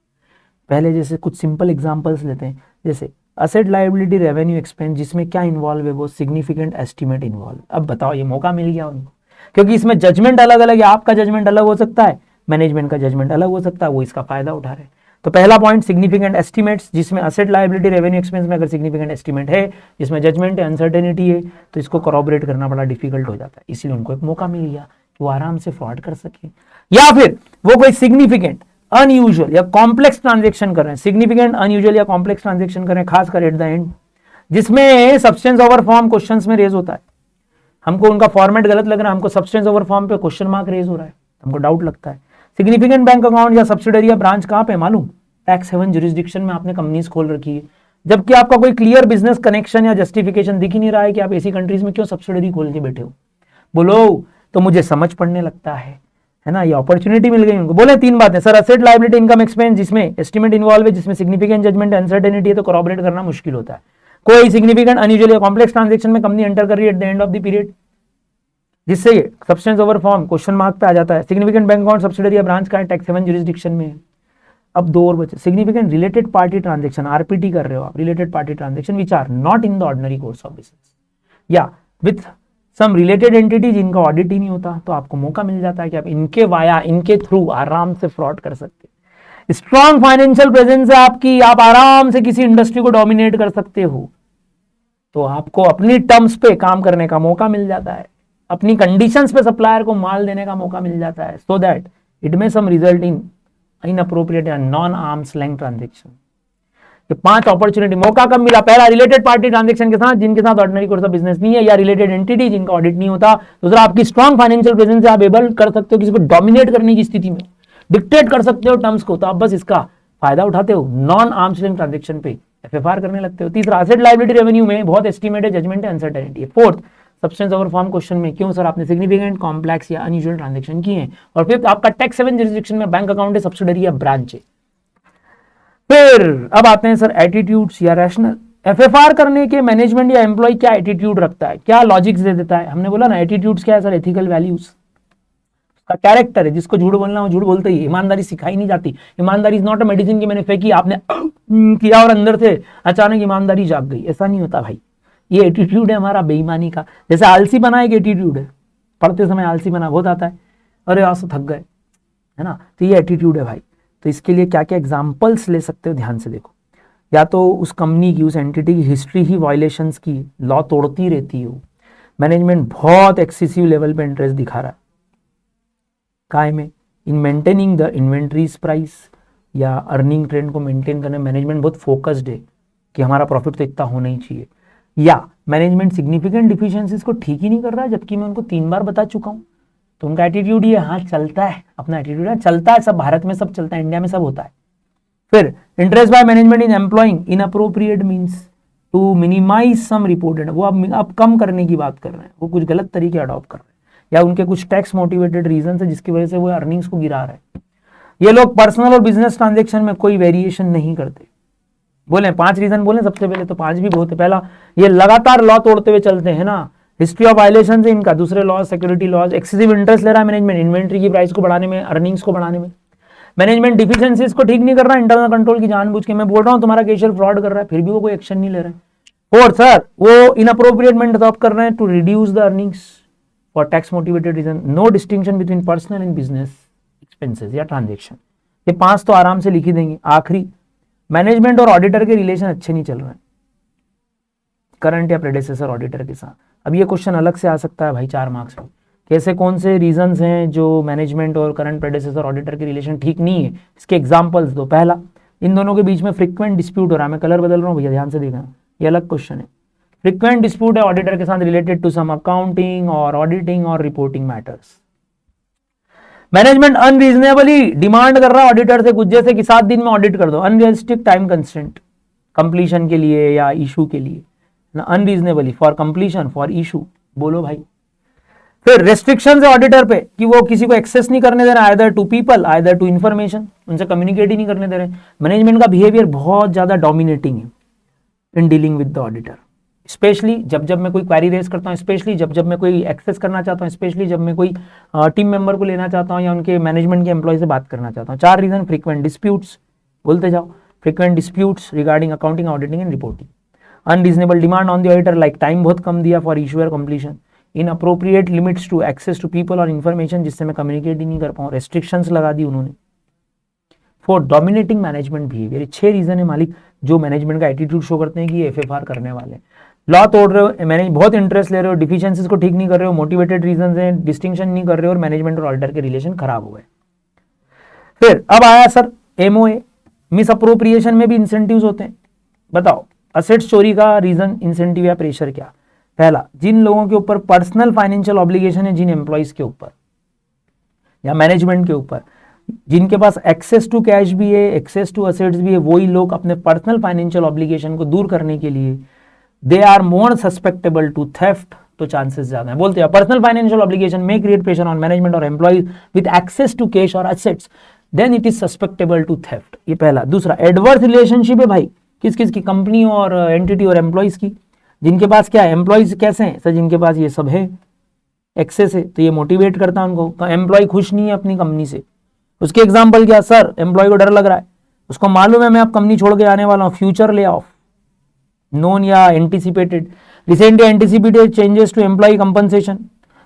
पहले जैसे कुछ सिंपल एग्जांपल्स लेते हैं, जैसे असेट लायबिलिटी रेवेन्यू एक्सपेंस, जिसमें क्या इन्वॉल्व है? वो सिग्निफिकेंट एस्टिमेट इन्वॉल्व। अब बताओ, ये मौका मिल गया उनको, क्योंकि इसमें जजमेंट अलग अलग है, आपका जजमेंट अलग हो सकता है, मैनेजमेंट का जजमेंट अलग हो सकता है, वो इसका फायदा उठा रहे हैं। तो पहला पॉइंट सिग्निफिकेंट एस्टिमेट्स, जिसमें असेट लायबिलिटी रेवेन्यू एक्सपेंस में अगर सिग्निफिकेंट एस्टिमेट है, जिसमें जजमेंट है, अनसर्टेनिटी है, तो इसको कॉरपोरेट करना बड़ा डिफिकल्ट हो जाता है। इसलिए उनको एक मौका मिल गया कि वो आराम से फ्रॉड कर सके। या फिर वो कोई सिग्निफिकेंट अनयूजुअल या कॉम्प्लेक्स ट्रांजेक्शन कर रहे हैं, सिग्निफिकेंट अनयूजुअल या कॉम्प्लेक्स ट्रांजेक्शन कर रहे हैं, खासकर एट द एंड, जिसमें सब्सटेंस ओवर फॉर्म क्वेश्चंस में रेज होता है। हमको उनका फॉर्मेट गलत लग रहा है, हमको सब्सटेंस ओवर फॉर्म पे क्वेश्चन मार्क रेज हो रहा है, हमको डाउट लगता है। सिग्निफिकेंट बैंक अकाउंट या सब्सिडरी या ब्रांच कहां पे मालूम? टैक्स हेवन जुरिस्डिक्शन में आपने कंपनीज खोल रखी है, जबकि आपका कोई क्लियर बिजनेस कनेक्शन या जस्टिफिकेशन दिख ही नहीं रहा है कि आप ऐसी कंट्रीज में क्यों सब्सिडरी खोल के बैठे हो। बोलो तो मुझे समझ पड़ने लगता है ना। ये अपॉर्चुनिटी मिल गई उनको। बोले तीन बातें sir, asset liability income expense जिसमें एस्टिमेट इन्वॉल्व है, जिसमें सिग्निफिकेंट जजमेंट अनसर्टेनिटी है, तो कॉरपोरेट करना मुश्किल होता है। कोई सिग्निफिकेंट अनयूजुअल या कॉम्प्लेक्स ट्रांजेक्शन में कंपनी एंटर कर रही है at the end of the period, जिससे ये substance over form question mark पे आ जाता है। सिग्निफिकेंट बैंक अकाउंट सब्सिडरी या ब्रांच का है, टैक्स हेवन जुरिस्डिक्शन में है। अब दो और बचे, significant related party transaction, RPT कर रहे हो आप, related party transaction which are not in the ordinary course of business, या विथ सम रिलेटेड एंटिटी जिनका ऑडिट ही नहीं होता, तो आपको मौका मिल जाता है कि आप इनके वाया, इनके थ्रू आराम से फ्रॉड कर सकते हैं। स्ट्रॉन्ग फाइनेंशियल प्रेजेंस है आपकी, आप आराम से किसी इंडस्ट्री को डोमिनेट कर सकते हो, तो आपको अपनी टर्म्स पे काम करने का मौका मिल जाता है, अपनी कंडीशंस पे सप्लायर को माल देने का मौका मिल जाता है, so that it may some result in inappropriate या नॉन आर्म्स लेंथ ट्रांजेक्शन। ये 5 अपॉर्चुनिटी। मौका कब मिला? पहला रिलेटेड पार्टी ट्रांजेक्शन के साथ जिनके साथ ऑर्डिनरी कोर्स ऑफ बिजनेस नहीं है, या रिलेटेड एंटिटी जिनका ऑडिट नहीं होता। दूसरा, आपकी स्ट्रॉन्ग फाइनेंशियल प्रेजेंस से आप एबल कर सकते हो किसी को डोमिनेट करने की स्थिति में, डिक्टेट कर सकते हो टर्म्स को, तो आप बस इसका फायदा उठाते हो, नॉन आर्म्स लेंथ ट्रांजेक्शन पे एफएफआर करने लगते हो। तीसरा, एसेट लायबिलिटी रेवेन्यू में बहुत एस्टिमेट है, जजमेंट है, अनसर्टेनिटी है। Fourth, substance over form question में क्यों सर आपने सिग्निफिकेंट, कॉम्प्लेक्स या अनयूजुअल ट्रांजेक्शन किए हैं। और फिफ्थ, आपका टैक्स हेवन जुरिस्डिक्शन में बैंक अकाउंट है, सब्सिडरी या ब्रांच है। फिर अब आते हैं सर एटीट्यूड्स या रैशनल। एफएफआर करने के मैनेजमेंट या एम्प्लॉय क्या एटीट्यूड रखता है, क्या लॉजिक्स दे देता है। हमने बोला ना एटीट्यूड्स क्या है सर? एथिकल वैल्यूज का कैरेक्टर है, जिसको झूठ बोलना वो झूठ बोलते ही, ईमानदारी सिखाई नहीं जाती। ईमानदारी इज नॉट अ मेडिसिन की मैंने फेंकी, आपने किया और अंदर से अचानक ईमानदारी जाग गई, ऐसा नहीं होता भाई। ये एटीट्यूड है हमारा बेईमानी का। जैसे आलसी बना एक एटीट्यूड है, पढ़ते समय आलसी बना बहुत आता है, अरे आज तो थक गए, है ना, तो ये एटीट्यूड है भाई। तो इसके लिए क्या क्या एग्जाम्पल्स ले सकते हो, ध्यान से देखो। या तो उस कंपनी की, उस एंटिटी की हिस्ट्री ही वायलेशंस की, लॉ तोड़ती रहती हो, मैनेजमेंट बहुत एक्सेसिव लेवल पे इंटरेस्ट दिखा रहा है काय में, in maintaining the inventories price या अर्निंग ट्रेंड को मेंटेन करने मैनेजमेंट बहुत फोकस्ड है कि हमारा प्रॉफिट तो इतना होना ही चाहिए। या मैनेजमेंट सिग्निफिकेंट डिफिशियंसीज को ठीक ही नहीं कर रहा है, जबकि मैं उनको 3 बार बता चुका हूँ। तो उनका एटीट्यूड ये, हाँ चलता है, अपना एटीट्यूड है, चलता है, सब भारत में सब चलता है, इंडिया में सब होता है। फिर interest by management in employing inappropriate means, to minimise some reported, वो अब कम करने की बात कर रहे हैं, वो कुछ गलत तरीके अडॉप्ट कर रहे हैं या उनके कुछ टैक्स मोटिवेटेड रीजन है जिसकी वजह से वो अर्निंग्स को गिरा रहे हैं। ये लोग पर्सनल और बिजनेस ट्रांजेक्शन में कोई वेरिएशन नहीं करते। बोले 5 रीजन बोले सबसे पहले, तो 5 भी बहुत है। पहला, ये लगातार लॉ तोड़ते हुए चलते हैं ना, हिस्ट्री ऑफ वायलेशन है इनका। दूसरे laws, security laws, excessive interest ले रहा है मैनेजमेंट इन्वेंट्री की प्राइस को बढ़ाने में, अर्निंग्स को बढ़ाने में। मैनेजमेंट डिफिशिएंसीज को ठीक नहीं कर रहा, इंटरनल कंट्रोल की जानबूझ के। मैं बोल रहा हूं तुम्हारा कैशियर फ्रॉड कर रहा है, फिर भी वो कोई एक्शन नहीं ले रहा है। फोर्थ सर, वो इनअप्रोप्रिएट मेथड अडॉप्ट कर रहे हैं to reduce the earnings for tax motivated reason. No distinction between personal and business expenses या ट्रांजेक्शन। ये 5 तो आराम से लिख ही देंगे। आखिरी, मैनेजमेंट और ऑडिटर के रिलेशन अच्छे नहीं चल रहे हैं करंट या प्रेडेसेसर ऑडिटर के साथ। अब ये क्वेश्चन अलग से आ सकता है भाई 4 मार्क्स में, कैसे कौन से रीजंस हैं जो मैनेजमेंट और करंट प्रेडेसेसर ऑडिटर के रिलेशन ठीक नहीं है, इसके एग्जांपल्स दो। पहला, इन दोनों के बीच में फ्रीक्वेंट डिस्प्यूट हो रहा है। मैं कलर बदल रहा हूँ भैया, ध्यान से देखना, ये अलग क्वेश्चन है। फ्रीक्वेंट डिस्प्यूट है ऑडिटर के साथ रिलेटेड टू सम अकाउंटिंग और ऑडिटिंग और reporting matters. Management unreasonably demand कर रहा है ऑडिटर से कुछ, जैसे कि 7 दिन में ऑडिट कर दो, अनरियलिस्टिक टाइम कंस्टेंट कंप्लीशन के लिए या इशू के लिए ना, unreasonably for completion for issue. बोलो भाई। फिर रेस्ट्रिक्शन है ऑडिटर पे कि वो किसी को एक्सेस नहीं करने दे रहे, either to people either to information, उनसे कम्युनिकेट ही नहीं करने दे रहे। मैनेजमेंट का बिहेवियर बहुत ज्यादा डोमिनेटिंग है in dealing with the auditor, specially जब मैं कोई क्वेरी रेज करता हूँ, स्पेशली जब मैं कोई एक्सेस करना चाहता हूँ, स्पेशली जब मैं कोई टीम मेंबर को लेना चाहता हूँ या उनके मैनेजमेंट के एम्प्लॉय से बात करना चाहता हूँ। 4 रीजन, फ्रीक्वेंट डिस्प्यूट्स, बोलते जाओ, frequent disputes regarding accounting, auditing and reporting. Unreasonable demand on the auditor, like time बहुत कम दिया फॉर इशू और completion. Inappropriate limits to access to people और इन्फॉर्मेशन, जिससे मैं कम्युनिकेट ही नहीं कर पाऊँ, रेस्ट्रिक्शंस लगा दी उन्होंने। For dominating management behaviour, 6 reason है मालिक जो मैनेजमेंट का एटीट्यूड शो करते हैं कि ये एफएफआर करने वाले हैं। लॉ तोड़ रहे हो, मैंने बहुत इंटरेस्ट ले रहे हो, डिफिशिएंसीज को ठीक नहीं कर रहे हो, मोटिवेटेड रीजंस हैं, डिस्टिंक्शन नहीं कर रहे हो और मैनेजमेंट और ऑडिटर के रिलेशन खराब हुए। फिर अब आया सर एमओए, मिस अप्रोप्रिएशन में भी इंसेंटिव्स होते हैं। बताओ असेट्स चोरी का रीजन, इंसेंटिव या प्रेशर क्या? पहला, जिन लोगों के ऊपर पर्सनल फाइनेंशियल ऑब्लिगेशन है, जिन एम्प्लॉइज के ऊपर या मैनेजमेंट के ऊपर, जिनके पास एक्सेस टू कैश भी है, एक्सेस टू असेट्स भी है, वही लोग अपने पर्सनल फाइनेंशियल ऑब्लिगेशन को दूर करने के लिए they are more susceptible to theft, तो चांसेस ज्यादा है। बोलते हैं पर्सनल फाइनेंशियल ऑब्लिगेशन में क्रिएट प्रेशर ऑन मैनेजमेंट और employees with access to cash और assets, then it is susceptible to theft. ये पहला। दूसरा, एडवर्स रिलेशनशिप है भाई, किस किस की? कंपनी और एंटिटी और एम्प्लॉइज की। जिनके पास क्या है, एम्प्लॉइज कैसे हैं सर? जिनके पास ये सब है, एक्सेस है, तो ये मोटिवेट करता है उनको। एम्प्लॉय खुश नहीं है अपनी कंपनी से, उसके एग्जाम्पल क्या सर? एम्प्लॉय को डर लग रहा है, उसको मालूम है मैं अब कंपनी छोड़ के आने वाला हूं, फ्यूचर ले ऑफ, नोन या anticipated. Recently anticipated changes to employ compensation,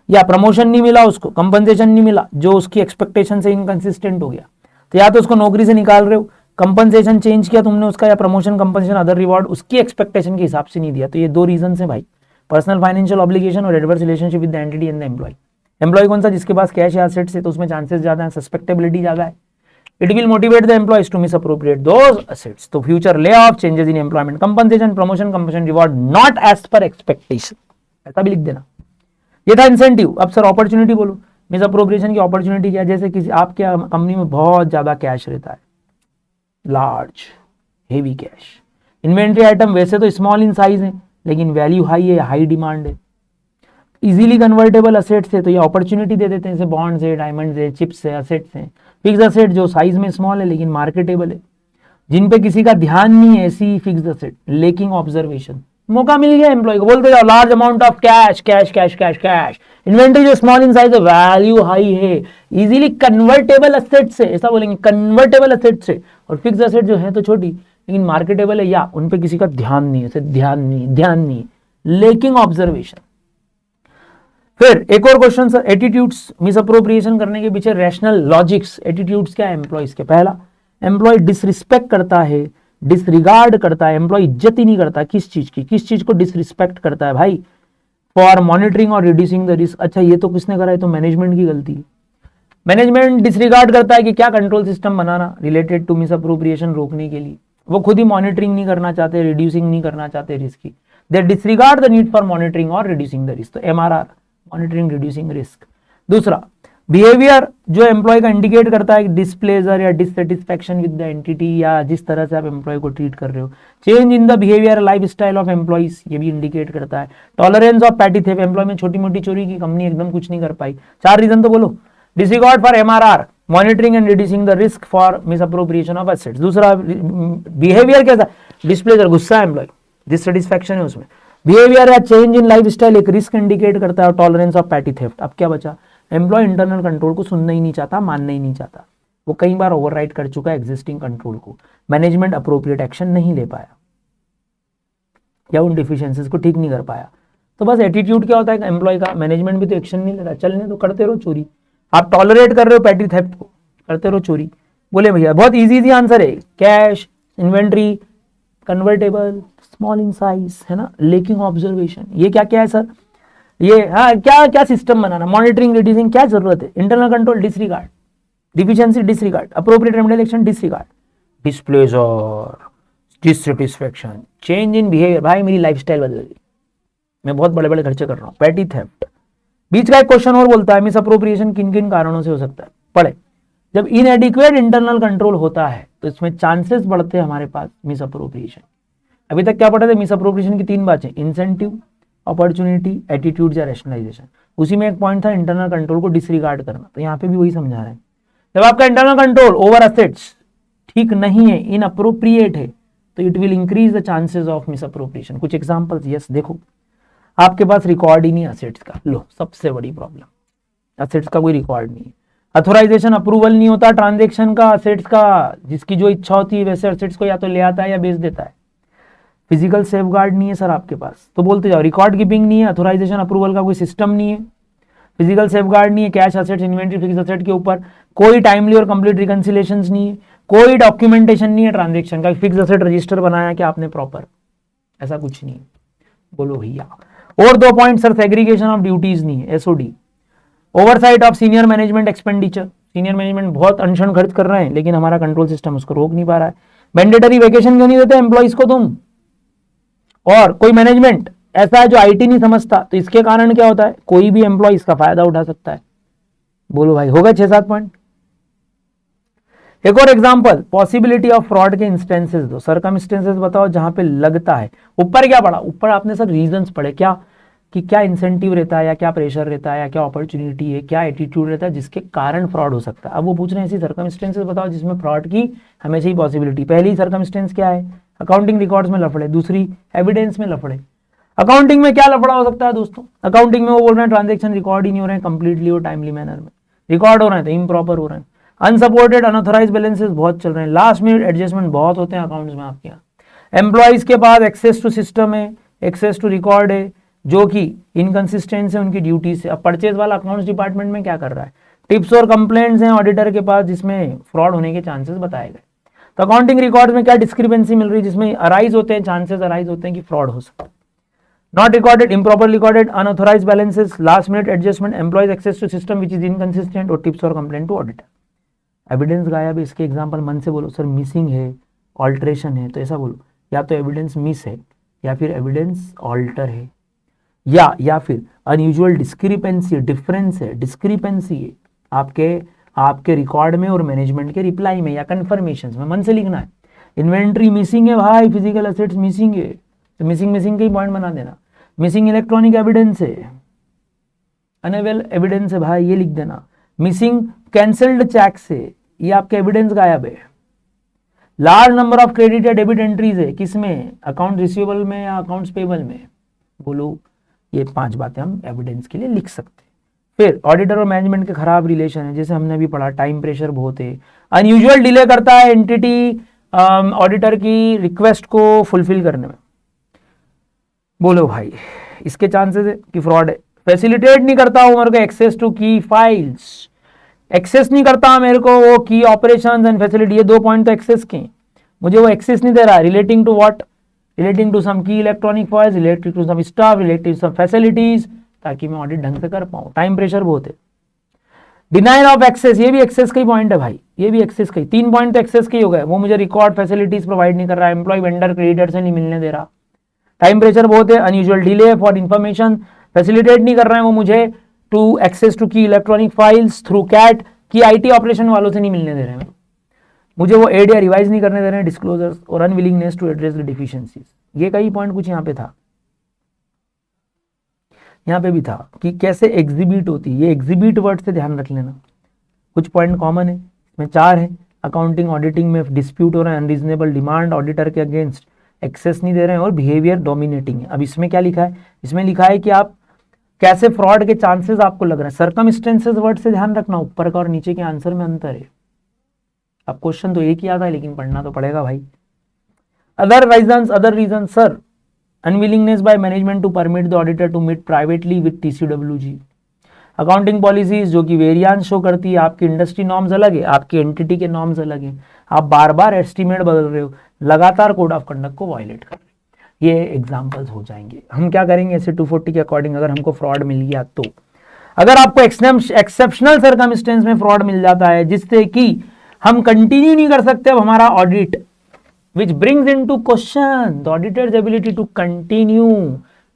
या प्रमोशन नहीं मिला उसको, कंपनसेशन नहीं मिला जो उसकी एक्सपेक्टेशन से इनकंसिस्टेंट हो गया, तो या तो उसको नौकरी से निकाल रहे हो, कंपनसेशन चेंज किया तुमने उसका, या प्रमोशन, कंपनसेशन, अदर रिवॉर्ड उसकी एक्सपेक्टेशन के हिसाब से नहीं दिया। तो ये 2 रीजन है भाई, पर्सनल फाइनेंशियल ऑब्लिगेशन और adverse relationship with the entity and the employ. Employ कौन सा? जिसके पास कैश या एसेट्स है, तो उसमें चांसेस ज्यादा है, सस्पेक्टेबिलिटी ज्यादा है। It will motivate the employees to misappropriate those assets, तो फ्यूचर ले off, changes in employment, compensation, promotion, compensation, reward not as per expectation, ऐसा भी लिख देना। ये था इंसेंटिव। अब सर अपॉर्चुनिटी बोलो, मिसअप्रोप्रिएशन की अपॉर्चुनिटी क्या? जैसे किसी आपके कंपनी में बहुत ज्यादा कैश रहता है, large heavy cash, inventory item वैसे तो स्मॉल इन साइज है लेकिन वैल्यू हाई है, हाई डिमांड है, इजीली कन्वर्टेबल असेट्स है, तो ये अपॉर्चुनिटी दे देते हैं, जैसे बॉन्ड्स है, डायमंड्स है, चिप्स है, असेट्स हैं। फिक्स असेट जो साइज में स्मॉल है लेकिन मार्केटेबल है, जिन पे किसी का ध्यान नहीं है, ऐसी फिक्स असेट, लेकिंग ऑब्जर्वेशन। मौका मिल गया एम्प्लॉय को, बोलते जाओ large amount of cash cash cash cash cash, inventory जो स्मॉल इन साइज है, वैल्यू हाई है, इजीली कन्वर्टेबल असेट से, ऐसा बोलेंगे कन्वर्टेबल असेट से, और फिक्स असेट जो है तो छोटी लेकिन मार्केटेबल है, या उन पे किसी का ध्यान नहीं है, ध्यान नहीं, लेकिंग ऑब्जर्वेशन। फिर एक और क्वेश्चन सर, एटीट्यूड्स, मिसअप्रोप्रिएशन करने के पीछे रैशनल लॉजिक्स। एटीट्यूड्स क्या है एम्प्लॉइज के? पहला, एम्प्लॉय डिसरिस्पेक्ट करता है, डिसरिगार्ड करता है, एम्प्लॉय इज्जत ही नहीं करता। किस चीज को डिसरिस्पेक्ट करता है भाई? फॉर मॉनिटरिंग और रिड्यूसिंग द रिस्क। अच्छा ये तो किसने करा है? तो मैनेजमेंट की गलती है। मैनेजमेंट डिसरिगार्ड करता है कि क्या कंट्रोल सिस्टम बनाना रिलेटेड टू मिसअप्रोप्रिएशन रोकने के लिए, वो खुद ही मॉनिटरिंग नहीं करना चाहते, रिड्यूसिंग नहीं करना चाहते रिस्क की, they disregard the need for monitoring और रिड्यूसिंग द रिस्क। तो MRR, मॉनिटरिंग रिड्यूसिंग रिस्क। दूसरा, बिहेवियर जो एम्प्लॉय का इंडिकेट करता है डिसप्लेजर या डिससेटिस्फैक्शन विद द एंटिटी, या जिस तरह से आप एम्प्लॉय को ट्रीट कर रहे हो। Change in the behaviour lifestyle of employees, ये भी इंडिकेट करता है। Tolerance of petty theft, employ में छोटी मोटी चोरी की कंपनी एकदम कुछ नहीं कर पाई। 4 रीजन तो बोलो। Disregard for MRR, monitoring and reducing the risk for misappropriation of assets. दूसरा बिहेवियर कैसा, डिस्प्लेजर, गुस्सा एम्प्लॉय, डिससेटिस्फैक्शन है उसमें। बिहेवियर या चेंज इन लाइफ स्टाइल एक रिस्क इंडिकेट करता है। टॉलरेंस ऑफ पैटी थेफ्ट, अब क्या बचा, एम्प्लॉय इंटरनल कंट्रोल को सुनना ही नहीं चाहता, मानना ही नहीं चाहता, वो कई बार ओवरराइड कर चुका है एग्जिस्टिंग कंट्रोल को। मैनेजमेंट अप्रोप्रिएट एक्शन नहीं ले पाया या उन डिफिशियंसीज को ठीक नहीं कर पाया। तो बस एटीट्यूड क्या होता है एम्प्लॉय का, मैनेजमेंट भी तो एक्शन नहीं ले रहा, चलने तो करते रहो चोरी। आप टॉलरेट कर रहे हो पैटी थेफ्ट को, करते रहो चोरी। बोले भैया बहुत इजी आंसर है, cash, inventory, convertible, small in size, है ना, लेकिंग ऑब्जर्वेशन। ये क्या क्या है सर, ये हाँ क्या क्या सिस्टम बनाना, मॉनिटरिंग, रिड्यूसिंग, क्या जरूरत है, internal control disregard, deficiency disregard, appropriate remedial action disregard, displeasure, dissatisfaction, change in behaviour, भाई मेरी लाइफस्टाइल बदल गई, मैं बहुत बड़े बड़े खर्चे कर रहा हूँ, पैटी थेफ्ट। बीच का एक क्वेश्चन और बोलता है मिस अप्रोप्रिएशन किन किन कारणों से हो सकता है, पढ़े। जब इनएडिक्वेट इंटरनल कंट्रोल होता है तो इसमें चांसेस बढ़ते हैं हमारे पास मिस अप्रोप्रिएशन। अभी तक क्या पढ़े थे, मिस अप्रोप्रिएशन की 3 बातें, इंसेंटिव, अपॉर्चुनिटी, एटीट्यूड या रैशनलाइजेशन। उसी में एक पॉइंट था इंटरनल कंट्रोल को डिसरिगार्ड करना, तो यहाँ पे भी वही समझा रहे हैं। जब आपका इंटरनल कंट्रोल ओवर असेट्स ठीक नहीं है, इनअप्रोप्रिएट है, तो it will increase the chances of miss appropriation. कुछ एग्जांपल्स, यस देखो, आपके पास रिकॉर्ड ही नहीं असेट्स का, लो सबसे बड़ी प्रॉब्लम, असेट्स का कोई रिकॉर्ड नहीं है। अथोराइजेशन अप्रूवल नहीं होता ट्रांजेक्शन का, असेट्स का, जिसकी जो इच्छा होती है वैसे असेट्स को या तो ले आता है या बेच देता है। फिजिकल सेफगार्ड नहीं है सर आपके पास, तो बोलते जाओ, रिकॉर्ड कीपिंग नहीं है, अथोराइजेशन अप्रूवल का कोई सिस्टम नहीं है, फिजिकल सेफगार्ड नहीं है, cash assets, inventory, fix asset के ऊपर कोई टाइमली और कंप्लीट रिकंसिलेशन नहीं है, कोई डॉक्यूमेंटेशन नहीं है ट्रांजेक्शन का, फिक्स असेट रजिस्टर बनाया क्या आपने प्रॉपर, ऐसा कुछ नहीं है। बोलो भैया। और 2 point sir, segregation of duties नहीं है, SOD, oversight of senior management expenditure, senior management बहुत अनशन खर्च कर रहे हैं लेकिन हमारा कंट्रोल सिस्टम उसको रोक नहीं पा रहा है। मैंडेटरी वेकेशन क्यों नहीं देते एम्प्लॉइज को तुम, और कोई मैनेजमेंट ऐसा है जो आईटी नहीं समझता, तो इसके कारण क्या होता है, कोई भी एम्प्लॉय इसका फायदा उठा सकता है। बोलो भाई, हो गए 6-7 पॉइंट। एक और एग्जांपल, पॉसिबिलिटी ऑफ फ्रॉड के इंस्टेंसेस दो, सर्कमस्टेंसेस बताओ जहां पे लगता है। ऊपर क्या पढ़ा, ऊपर आपने सर रीजंस पढ़े, क्या कि क्या इंसेंटिव रहता है या क्या प्रेशर रहता है या क्या अपॉर्चुनिटी है, क्या एटीट्यूड रहता है जिसके कारण फ्रॉड हो सकता है। अब वो पूछ रहे हैं ऐसी सर्कमस्टेंसेस बताओ जिसमें फ्रॉड की हमेशा ही पॉसिबिलिटी। पहली सर्कमस्टेंस क्या है, अकाउंटिंग रिकॉर्ड्स में लफड़े, दूसरी एविडेंस में लफड़े। अकाउंटिंग में क्या लफड़ा हो सकता है दोस्तों, अकाउंटिंग में वो बोल रहे हैं ट्रांजेक्शन रिकॉर्ड ही नहीं हो रहे हैं कंप्लीटली और टाइमली मैनर में, रिकॉर्ड हो रहे हैं तो इम्प्रॉपर हो रहे हैं। अनसपोर्टेड अनऑथराइज बैलेंसेस बहुत चल रहे हैं, लास्ट मिनट एडजस्टमेंट बहुत होते हैं अकाउंट्स में आपके यहाँ। एम्प्लॉइज के पास एक्सेस टू सिस्टम है, एक्सेस टू रिकॉर्ड है, जो कि इनकंसिस्टेंट है उनकी ड्यूटी से। अब परचेज वाला अकाउंट्स डिपार्टमेंट में क्या कर रहा है, टिप्स और कंप्लेंट्स हैं ऑडिटर के पास जिसमें फ्रॉड होने के चांसेस बताए गए। तो अकाउंटिंग रिकॉर्ड में क्या डिस्क्रिपेंसी मिल रही है जिसमें अराइज होते हैं, चांसेस अराइज होते हैं कि फ्रॉड हो सकता है। Not recorded, improper recorded, unauthorised balances, last minute adjustment, employees access to system which is inconsistent, और टिप्स और कंप्लेंट टू ऑडिटर। एविडेंस गायब है, इसके एग्जांपल मन से बोलो सर, मिसिंग है, ऑल्ट्रेशन है, तो ऐसा बोलो, या तो एविडेंस मिस है या फिर एविडेंस ऑल्टर है, या फिर अनयूजुअल डिस्क्रिपेंसी, डिफरेंस है, डिस्क्रिपेंसी है आपके रिकॉर्ड में और मैनेजमेंट के रिप्लाई में या कन्फर्मेशन में। मन से लिखना है, इन्वेंट्री मिसिंग है भाई, फिजिकल एसेट्स मिसिंग है, तो मिसिंग के ही पॉइंट बना देना। मिसिंग इलेक्ट्रॉनिक एविडेंस है, अनअवेल एविडेंस है भाई, ये लिख देना। मिसिंग कैंसल्ड चेक से, ये आपके एविडेंस गायब है। लार्ज नंबर ऑफ क्रेडिट या डेबिट एंट्रीज है, किसमें, अकाउंट रिसीवेबल में या अकाउंट्स पेबल में। बोलो, ये 5 बातें हम एविडेंस के लिए लिख सकते हैं। फिर ऑडिटर और मैनेजमेंट के खराब रिलेशन है, जैसे हमने अभी पढ़ा, टाइम प्रेशर बहुत है, अनयूजुअल डिले करता है एंटिटी ऑडिटर की रिक्वेस्ट को फुलफिल करने में। बोलो भाई, इसके चांसेस है कि फ्रॉड है। फैसिलिटेट नहीं करता हूं मेरे को एक्सेस टू की फाइल्स, एक्सेस नहीं करता मेरे को वो की ऑपरेशंस एंड फैसिलिटी, ये 2 पॉइंट तो एक्सेस के, मुझे वो एक्सेस नहीं दे रहा। Relating to what, relating to some key electronic files, related to some staff, related to some facilities, ताकि मैं ऑडिट ढंग से कर पाऊं। टाइम प्रेशर बहुत है। डिनाइल ऑफ एक्सेस, ये भी एक्सेस का ही पॉइंट है भाई, ये भी एक्सेस का ही। 3 पॉइंट तो एक्सेस के ही हो गए, वो मुझे रिकॉर्ड फैसिलिटीज प्रोवाइड नहीं कर रहा है, एम्प्लॉय वेंडर क्रेडिटर से नहीं मिलने दे रहा। टाइम प्रेशर बहुत है, unusual delay for information, facilitate नहीं कर रहे हैं वो मुझे टू एक्सेस टू की इलेक्ट्रॉनिक फाइल्स थ्रू कैट, की आईटी ऑपरेशन वालों से नहीं मिलने दे रहे हैं, मुझे वो एड या रिवाइज नहीं करने दे रहे हैं, डिस्क्लोजर्स और unwillingness to address the deficiencies, ये कई पॉइंट कुछ यहाँ पे था, यहाँ पे भी था कि कैसे एग्जिबिट होती है, ये एग्जिबिट वर्ड से ध्यान रख लेना, कुछ पॉइंट कॉमन है, इसमें 4 है। अकाउंटिंग ऑडिटिंग में डिस्प्यूट हो रहा है, अनरीजनेबल डिमांड ऑडिटर के अगेंस्ट, एक्सेस नहीं दे रहे हैं और बिहेवियर डोमिनेटिंग है। अब इसमें क्या लिखा है, इसमें लिखा है कि आप कैसे फ्रॉड के चांसेस आपको लग रहे हैं, सर्कमस्टेंसेस वर्ड से ध्यान रखना, ऊपर का और नीचे के आंसर में अंतर है। अब क्वेश्चन तो एक ही आता है लेकिन पढ़ना तो पड़ेगा भाई। Other reason sir, unwillingness by management to permit the auditor to meet privately with TCWG, accounting policies जो कि वेरिएंस शो करती है, आपकी इंडस्ट्री नॉर्म्स अलग है, आपकी एंटिटी के नॉर्म्स अलग हैं, आप बार बार एस्टीमेट बदल रहे हो, लगातार कोड ऑफ कंडक्ट को वायलेट कर रहे हो, ये एग्जांपल्स हो जाएंगे। हम क्या करेंगे ऐसे 240 के अकॉर्डिंग, अगर हमको फ्रॉड मिल गया तो, अगर आपको एक्सेप्शनल सर्कमस्टेंस में फ्रॉड मिल जाता है जिससे कि हम कंटिन्यू नहीं कर सकते अब हमारा audit, which brings into question the auditor's ability to continue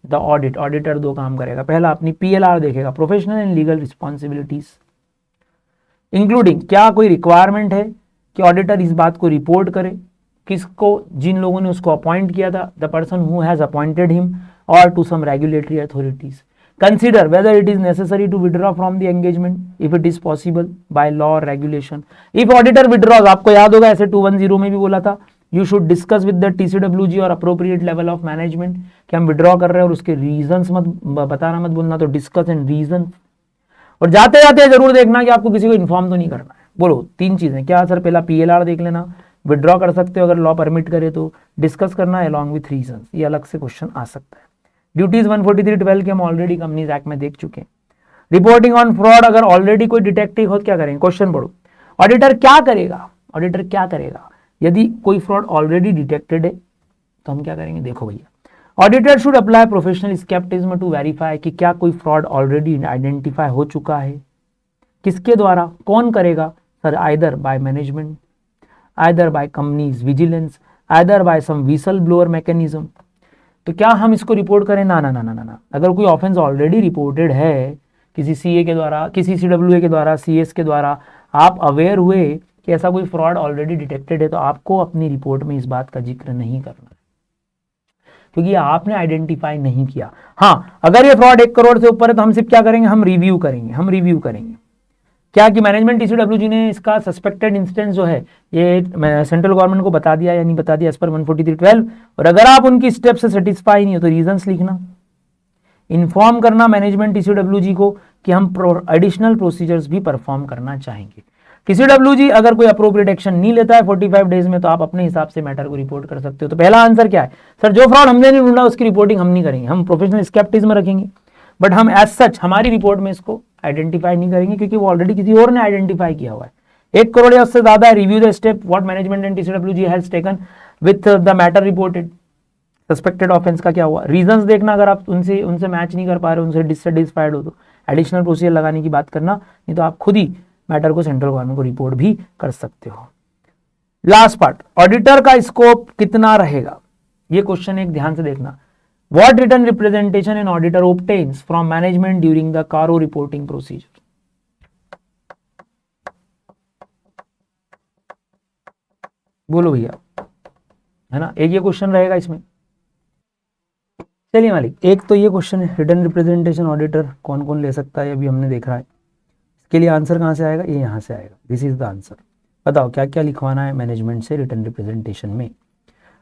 the audit। Auditor दो काम करेगा, पहला अपनी PLR देखेगा, professional and legal responsibilities, including क्या कोई रिक्वायरमेंट है कि ऑडिटर इस बात को रिपोर्ट करे, किसको, जिन लोगों ने उसको अपॉइंट किया था, the person who has appointed him, or to some regulatory authorities. Consider whether it is necessary to withdraw from the engagement if it is possible by law or regulation. If auditor withdraws, आपको याद होगा ऐसे 210 में भी बोला था, you should discuss with the TCWG और appropriate level of management कि हम विड्रॉ कर रहे हैं और उसके रीजंस मत बताना, मत बोलना, तो डिस्कस एंड रीजन। और जाते जाते जरूर देखना कि आपको किसी को इन्फॉर्म तो नहीं करना है। बोलो 3 चीजें क्या सर, पहला PLR देख लेना, विड्रॉ कर सकते हो अगर लॉ परमिट करे तो, डिस्कस करना अलॉन्ग विथ रीजंस, ये अलग से क्वेश्चन आ सकता है। ड्यूटीज 143(12) के हम ऑलरेडी कंपनीज एक्ट में देख चुके हैं। रिपोर्टिंग ऑन फ्रॉड, अगर ऑलरेडी कोई डिटेक्टिव हो क्या करेंगे, क्वेश्चन पढ़ो, ऑडिटर क्या करेगा, ऑडिटर क्या करेगा यदि कोई फ्रॉड ऑलरेडी डिटेक्टेड है, तो हम क्या करेंगे, देखो भैया, auditor should apply professional scepticism to verify कि क्या कोई फ्रॉड ऑलरेडी आइडेंटिफाई हो चुका है, किसके द्वारा, कौन करेगा sir, either by management, either by companies vigilance, either by some whistle blower mechanism. तो क्या हम इसको रिपोर्ट करें, ना ना ना ना ना, अगर कोई ऑफेंस ऑलरेडी रिपोर्टेड है किसी CA के द्वारा, किसी CWA के द्वारा, CS के द्वारा, आप अवेयर हुए कि ऐसा कोई फ्रॉड ऑलरेडी डिटेक्टेड है, तो आपको अपनी रिपोर्ट में इस बात का जिक्र नहीं करना है क्योंकि आपने आइडेंटिफाई नहीं किया। हाँ, अगर ये फ्रॉड 1 करोड़ से ऊपर है तो हम सिर्फ क्या करेंगे, हम रिव्यू करेंगे क्या कि मैनेजमेंट TCWG ने इसका सस्पेक्टेड इंस्टेंस जो है ये सेंट्रल गवर्नमेंट को बता दिया या नहीं बता दिया एज पर 143(12), और अगर आप उनकी स्टेप से सेटिस्फाई नहीं हो तो रीजंस लिखना, इन्फॉर्म करना मैनेजमेंट TCWG को कि हम एडिशनल प्रोसीजर्स भी परफॉर्म करना चाहेंगे। TCWG अगर कोई अप्रोप्रिएट एक्शन नहीं लेता है 45 डेज में, तो आप अपने हिसाब से मैटर को रिपोर्ट कर सकते हो। तो पहला आंसर क्या है सर, जो फ्रॉड हमने नहीं ढूंढा उसकी रिपोर्टिंग हम नहीं करेंगे, हम प्रोफेशनल स्केप्टिज्म रखेंगे, बट हम एज सच हमारी रिपोर्ट में इसको आइडेंटिफाई नहीं करेंगे क्योंकि वो ऑलरेडी किसी और ने आइडेंटिफाई किया हुआ है। 1 करोड़ या उससे ज्यादा है, review the step what management and TCWG has taken with the matter reported, suspected offence का क्या हुआ, रीजंस देखना, अगर आप उनसे मैच नहीं कर पा रहे, उनसे डिससेटिस्फाइड हो तो एडिशनल प्रोसीजर लगाने की बात करना, नहीं तो आप खुद ही मैटर को सेंट्रल गवर्नमेंट को रिपोर्ट भी कर सकते हो। लास्ट पार्ट, ऑडिटर का स्कोप कितना रहेगा, ये क्वेश्चन एक ध्यान से देखना। What written representation an auditor obtains from management during the कारो रिपोर्टिंग प्रोसीजर, बोलो भैया, है ना, एक ये क्वेश्चन रहेगा इसमें। चलिए मालिक, एक तो ये क्वेश्चन है रिटर्न रिप्रेजेंटेशन ऑडिटर कौन कौन ले सकता है, अभी हमने देखा है, इसके लिए आंसर कहाँ से आएगा, ये यहाँ से आएगा, दिस इज द आंसर। बताओ क्या क्या लिखवाना है मैनेजमेंट से रिटर्न रिप्रेजेंटेशन में।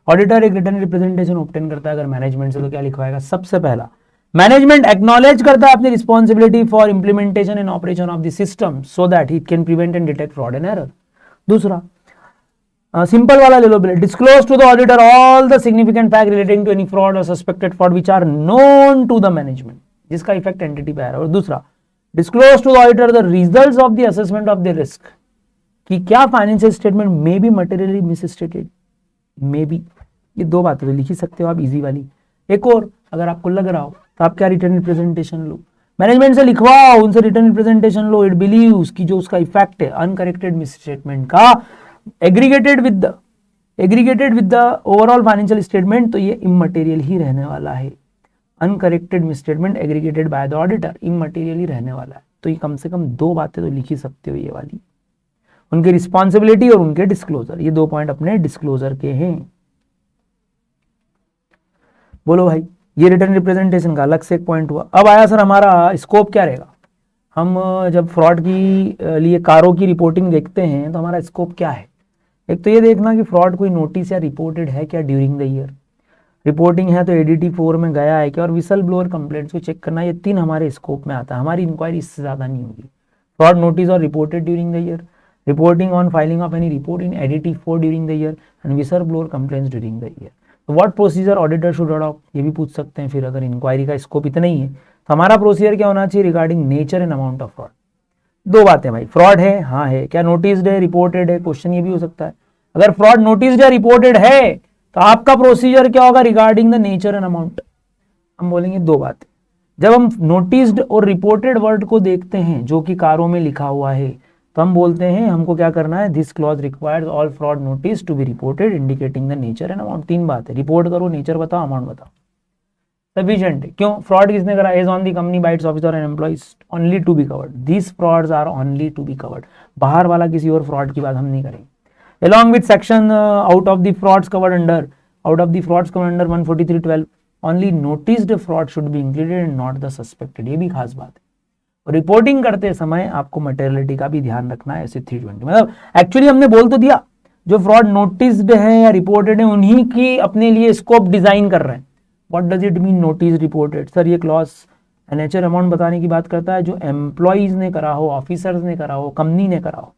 ऑडिटर एक रिटर्न रिप्रेजेंटेशन ऑब्टेन करता है अगर मैनेजमेंट से, तो क्या लिखवाएगा, सबसे पहला मैनेजमेंट एक्नॉलेज करता है अपनी responsibility for implementation and operation of the system so that it can prevent and detect fraud and error. दूसरा सिंपल वाला ले लो, disclose to the auditor all the significant fact relating to any fraud or suspected fraud which are known to the management, जिसका effect entity पे आ रहा है। और दूसरा disclose to the auditor the results of the assessment of the risk, कि क्या financial statement may be materially मिसस्टेटेड, may be, ये 2 बातें तो लिख ही सकते हो आप, इजी वाली। एक और अगर आपको लग रहा हो तो आप क्या रिटर्न रिप्रेजेंटेशन लो, मैनेजमेंट से लिखवाओ, उनसे रिटर्न रिप्रेजेंटेशन लो, इट बिलीव्स कि जो उसका इफेक्ट है अनकरेक्टेड मिसस्टेटमेंट का aggregated with the overall financial statement, तो ये इमटेरियल ही रहने वाला है। Uncorrected misstatement aggregated by the auditor, immaterially रहने वाला है। तो ये कम से कम 2 बातें तो लिख ही सकते हो ये वाली, उनकी रिस्पॉन्सिबिलिटी और उनके डिस्क्लोजर, ये 2 पॉइंट अपने डिस्क्लोजर के हैं। बोलो भाई, ये रिटर्न रिप्रेजेंटेशन का अलग से एक पॉइंट हुआ। अब आया सर हमारा स्कोप क्या रहेगा। हम जब फ्रॉड की लिए कारों की रिपोर्टिंग देखते हैं तो हमारा स्कोप क्या है। एक तो ये देखना कि फ्रॉड कोई नोटिस या रिपोर्टेड है क्या ड्यूरिंग द ईयर, रिपोर्टिंग है तो एडीटी 4 में गया है क्या, और विसल ब्लोअर कंप्लेंट्स को चेक करना। ये 3 हमारे स्कोप में आता है। हमारी इंक्वायरी इससे ज़्यादा नहीं होगी। फ्रॉड नोटिस और reported during the year, reporting on filing of any report in ADT 4 during the year and whistle blower complaints during the year. तो what procedure auditor should adopt, ये भी पूछ सकते हैं। फिर अगर इंक्वायरी का स्कोप इतना ही है तो हमारा प्रोसीजर क्या होना चाहिए regarding nature and amount of fraud. 2 बातें भाई, फ्रॉड है, हाँ है, क्या नोटिस्ड है, रिपोर्टेड है। क्वेश्चन ये भी हो सकता है, अगर फ्रॉड नोटिस्ड या रिपोर्टेड है तो आपका प्रोसीजर क्या होगा regarding the nature and amount. हम बोलेंगे 2 बातें। जब हम नोटिस्ड और रिपोर्टेड वर्ड को देखते हैं जो कि कारों में लिखा हुआ है तो हम बोलते हैं हमको क्या करना है, this clause requires all fraud notice to be reported indicating the nature and amount. 3 बात है, रिपोर्ट करो, नेचर बताओ, अमाउंट बताओ, सफिशिएंट है। क्यों, फ्रॉड किसने करा, as on the company by its officer and employees only to be covered, this frauds are only to be covered. बाहर वाला किसी और फ्रॉड की बात हम नहीं करेंगे। along with section out of the frauds covered under 143(12) only noticed fraud should be included and not the suspected। ये भी खास बात है। और रिपोर्टिंग करते समय आपको मटेरियलिटी का भी ध्यान रखना है। ऐसे 320 मतलब एक्चुअली हमने बोल तो दिया, जो फ्रॉड नोटिस्ड है या रिपोर्टेड है उन्हीं की अपने लिए स्कोप डिजाइन कर रहे हैं। What does it mean notice reported, sir ये क्लॉज नेचर अमाउंट बताने की बात करता है जो एम्प्लॉइज ने करा हो, ऑफिसर्स ने करा हो, कंपनी ने करा हो,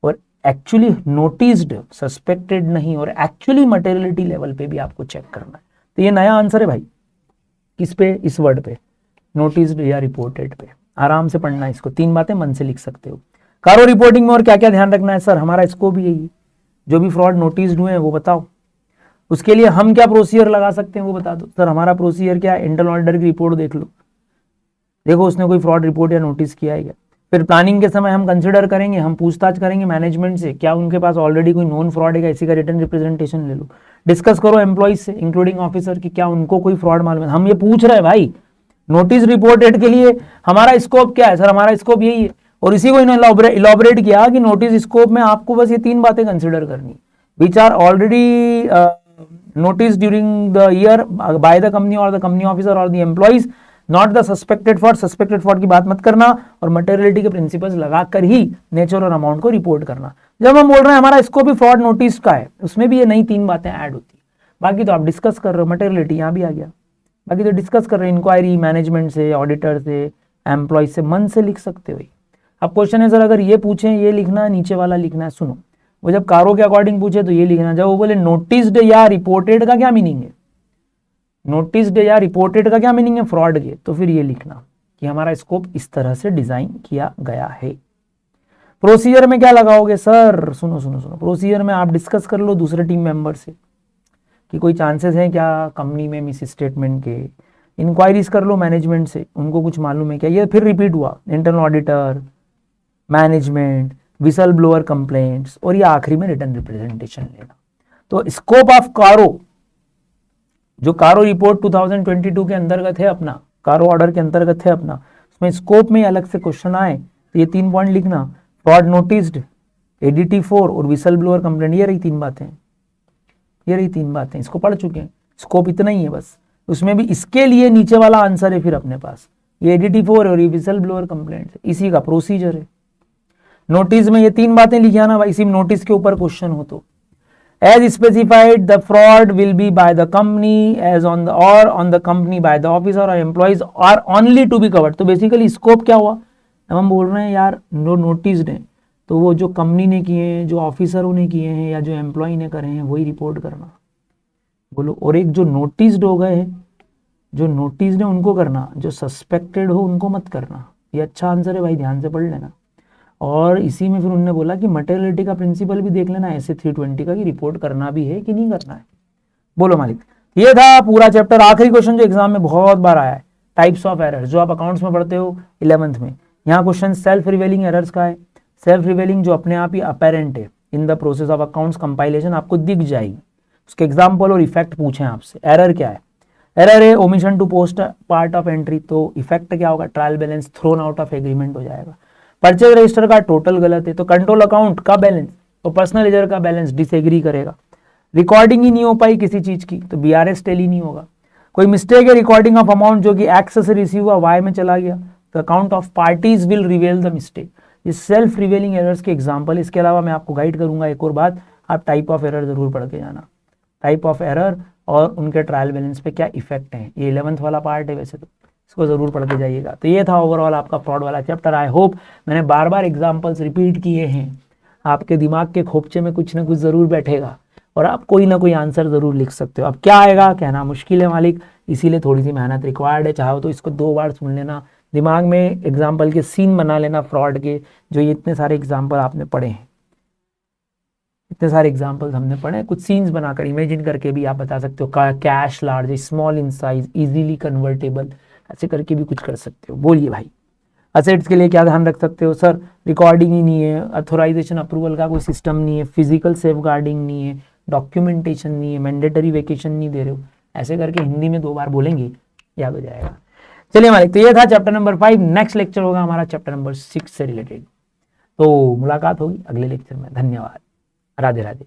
और एक्चुअली नोटिस्ड, सस्पेक्टेड नहीं, और एक्चुअली मटेरियलिटी लेवल पे भी आपको चेक करना है। तो ये नया आंसर है भाई, किस पे, इस वर्ड पे, नोटिस्ड या रिपोर्टेड पे। आराम से पढ़ना है इसको, 3 बातें मन से लिख सकते हो। कारो रिपोर्टिंग में और क्या क्या ध्यान रखना है, सर हमारा इसको भी यही है, जो भी फ्रॉड नोटिस्ड हुए हैं वो बताओ, उसके लिए हम क्या प्रोसीजर लगा सकते हैं वो बता दो। सर हमारा प्रोसीजर क्या है, इंटरनल ऑडिटर की रिपोर्ट देख लो, देखो उसने कोई फ्रॉड रिपोर्ट या नोटिस किया है क्या। फिर प्लानिंग के समय हम कंसिडर करेंगे, हम पूछताछ करेंगे मैनेजमेंट से, क्या उनके पास ऑलरेडी कोई नोन फ्रॉड है क्या, इसी का रिटर्न रिप्रेजेंटेशन ले लो। डिस्कस करो एम्प्लॉइज से इंक्लूडिंग ऑफिसर की, क्या उनको कोई फ्रॉड मालूम है। हम ये पूछ रहे हैं भाई, नोटिस रिपोर्टेड के लिए हमारा स्कोप क्या है, सर हमारा स्कोप यही है। और इसी को इन्होंने इलॉबरेट किया कि नोटिस स्कोप में आपको बस ये 3 बातें कंसिडर करनी, which are already notice during the year by the company और द कंपनी ऑफिसर और the employees, not the suspected fraud. Suspected fraud की बात मत करना, और मटेरियलिटी के प्रिंसिपल्स लगाकर ही नेचर और अमाउंट को रिपोर्ट करना। जब हम बोल रहे हैं हमारा स्कोप भी फ्रॉड नोटिस का है, उसमें भी ये नई 3 बातें ऐड होती। बाकी तो आप डिस्कस कर रहे हो, मटेरियलिटी यहाँ भी आ गया, बाकी तो डिस्कस कर रहे हैं इंक्वायरी मैनेजमेंट से, ऑडिटर से, एम्प्लॉय से, मन से लिख सकते हो। अब क्वेश्चन है सर अगर ये पूछें ये लिखना है, नीचे वाला लिखना है। सुनो, वो जब कारो के अकॉर्डिंग पूछे तो ये लिखना, जब वो बोले नोटिस्ड या रिपोर्टेड का क्या मीनिंग है, नोटिस्ड या रिपोर्टेड का क्या मीनिंग है फ्रॉड के, तो फिर ये लिखना कि हमारा स्कोप इस तरह से डिजाइन किया गया है। प्रोसीजर में क्या लगाओगे, सर सुनो सुनो सुनो, प्रोसीजर में आप डिस्कस कर लो दूसरे टीम मेंबर से कि कोई चांसेस हैं क्या कंपनी में मिस स्टेटमेंट के, इंक्वायरीज कर लो मैनेजमेंट से, उनको कुछ मालूम है क्या। ये फिर रिपीट हुआ, internal auditor, management, whistle blower complaints, और ये आखिरी में रिटर्न रिप्रेजेंटेशन लेना। तो स्कोप ऑफ कारो, जो कारो रिपोर्ट 2022 के अंतर्गत है अपना, कारो ऑर्डर के अंतर्गत है अपना, उसमें स्कोप में अलग से क्वेश्चन आए तो ये 3 पॉइंट लिखना, फ्रॉड नोटिस्ड, एडीटी 4 और विसल ब्लोअर कंप्लेंट। ये रही 3 बातें, ये रही 3 बातें, इसको पढ़ चुके हैं, स्कोप इतना ही है बस। उसमें भी इसके लिए नीचे वाला आंसर है फिर अपने पास, ये एडीटी 4 और ये विसल ब्लोअर कंप्लेंट, इसी का प्रोसीजर है। नोटिस में ये 3 बातें लिखी आना भाई, इसी नोटिस के ऊपर क्वेश्चन हो तो, as specified the fraud will be by the company as on the or on the company by the officer or employees are only to be covered। तो बेसिकली स्कोप क्या हुआ, अब हम बोल रहे हैं यार जो नोटिस्ड है तो वो जो कंपनी ने किए हैं, जो ऑफिसरों ने किए हैं या जो एम्प्लॉय ने करे हैं वही रिपोर्ट करना, बोलो। और एक जो नोटिस्ड हो गए हैं, जो नोटिस्ड है उनको करना, जो सस्पेक्टेड हो उनको मत करना। ये अच्छा आंसर है भाई, ध्यान से पढ़ लेना। और इसी में फिर उन्होंने बोला कि मटेरियलिटी का प्रिंसिपल भी देख लेना ऐसे 320 का, कि रिपोर्ट करना भी है कि नहीं करना है। बोलो मालिक, ये था पूरा चैप्टर। आखिरी क्वेश्चन जो एग्जाम में बहुत बार आया है, टाइप्स ऑफ एरर्स, जो आप अकाउंट्स में पढ़ते हो 11th में। यहाँ क्वेश्चन सेल्फ रिवेलिंग एरर्स का है। सेल्फ रिवेलिंग जो अपने आप ही अपेरेंट है in the process of accounts compilation, आपको दिख जाएगी। उसके एग्जाम्पल और इफेक्ट पूछे आपसे। एरर क्या है, एरर है omission to post part of entry, तो इफेक्ट क्या होगा, trial balance thrown out of agreement हो जाएगा। परचेज रजिस्टर का टोटल गलत है तो कंट्रोल अकाउंट का बैलेंस तो पर्सनल लेजर का बैलेंस डिसएग्री करेगा। रिकॉर्डिंग ही नहीं हो पाई किसी चीज की तो बीआरएस टैली नहीं होगा। कोई मिस्टेक है रिकॉर्डिंग ऑफ अमाउंट जो कि एक्स से रिसीव हुआ वाई में चला गया तो account of parties will रिवेल the mistake. ये सेल्फ रिवेलिंग एरर्स के एग्जांपल। इसके अलावा मैं आपको गाइड करूंगा एक और बात, आप टाइप ऑफ एरर जरूर पढ़ के जाना, टाइप ऑफ एरर और उनके ट्रायल बैलेंस पे क्या इफेक्ट है। ये 11th वाला पार्ट है वैसे तो, इसको जरूर पढ़ के जाइएगा। तो ये था ओवरऑल आपका फ्रॉड वाला चैप्टर। आई होप मैंने बार बार एग्जाम्पल्स रिपीट किए हैं, आपके दिमाग के खोपचे में कुछ ना कुछ जरूर बैठेगा और आप कोई ना कोई आंसर जरूर लिख सकते हो। अब क्या आएगा कहना मुश्किल है मालिक, इसीलिए थोड़ी सी मेहनत रिक्वायर्ड है। चाहो तो इसको 2 बार सुन लेना, दिमाग में एग्जाम्पल के सीन बना लेना फ्रॉड के, जो ये इतने सारे एग्जाम्पल आपने पढ़े हैं, इतने सारे एग्जाम्पल्स हमने पढ़े हैं, कुछ सीन्स बनाकर इमेजिन करके भी आप बता सकते हो। Cash large, small in size, easily convertible, ऐसे करके भी कुछ कर सकते हो। बोलिए भाई, असेट्स के लिए क्या ध्यान रख सकते हो सर, रिकॉर्डिंग ही नहीं है, अथोराइजेशन अप्रूवल का कोई सिस्टम नहीं है, फिजिकल सेफगार्डिंग नहीं है, डॉक्यूमेंटेशन नहीं है, मैंडेटरी वेकेशन नहीं दे रहे हो, ऐसे करके हिंदी में 2 बार बोलेंगे याद हो जाएगा। चलिए मालिक, तो ये था चैप्टर नंबर 5। नेक्स्ट लेक्चर होगा हमारा चैप्टर नंबर 6 से रिलेटेड, तो मुलाकात होगी अगले लेक्चर में। धन्यवाद, राधे राधे।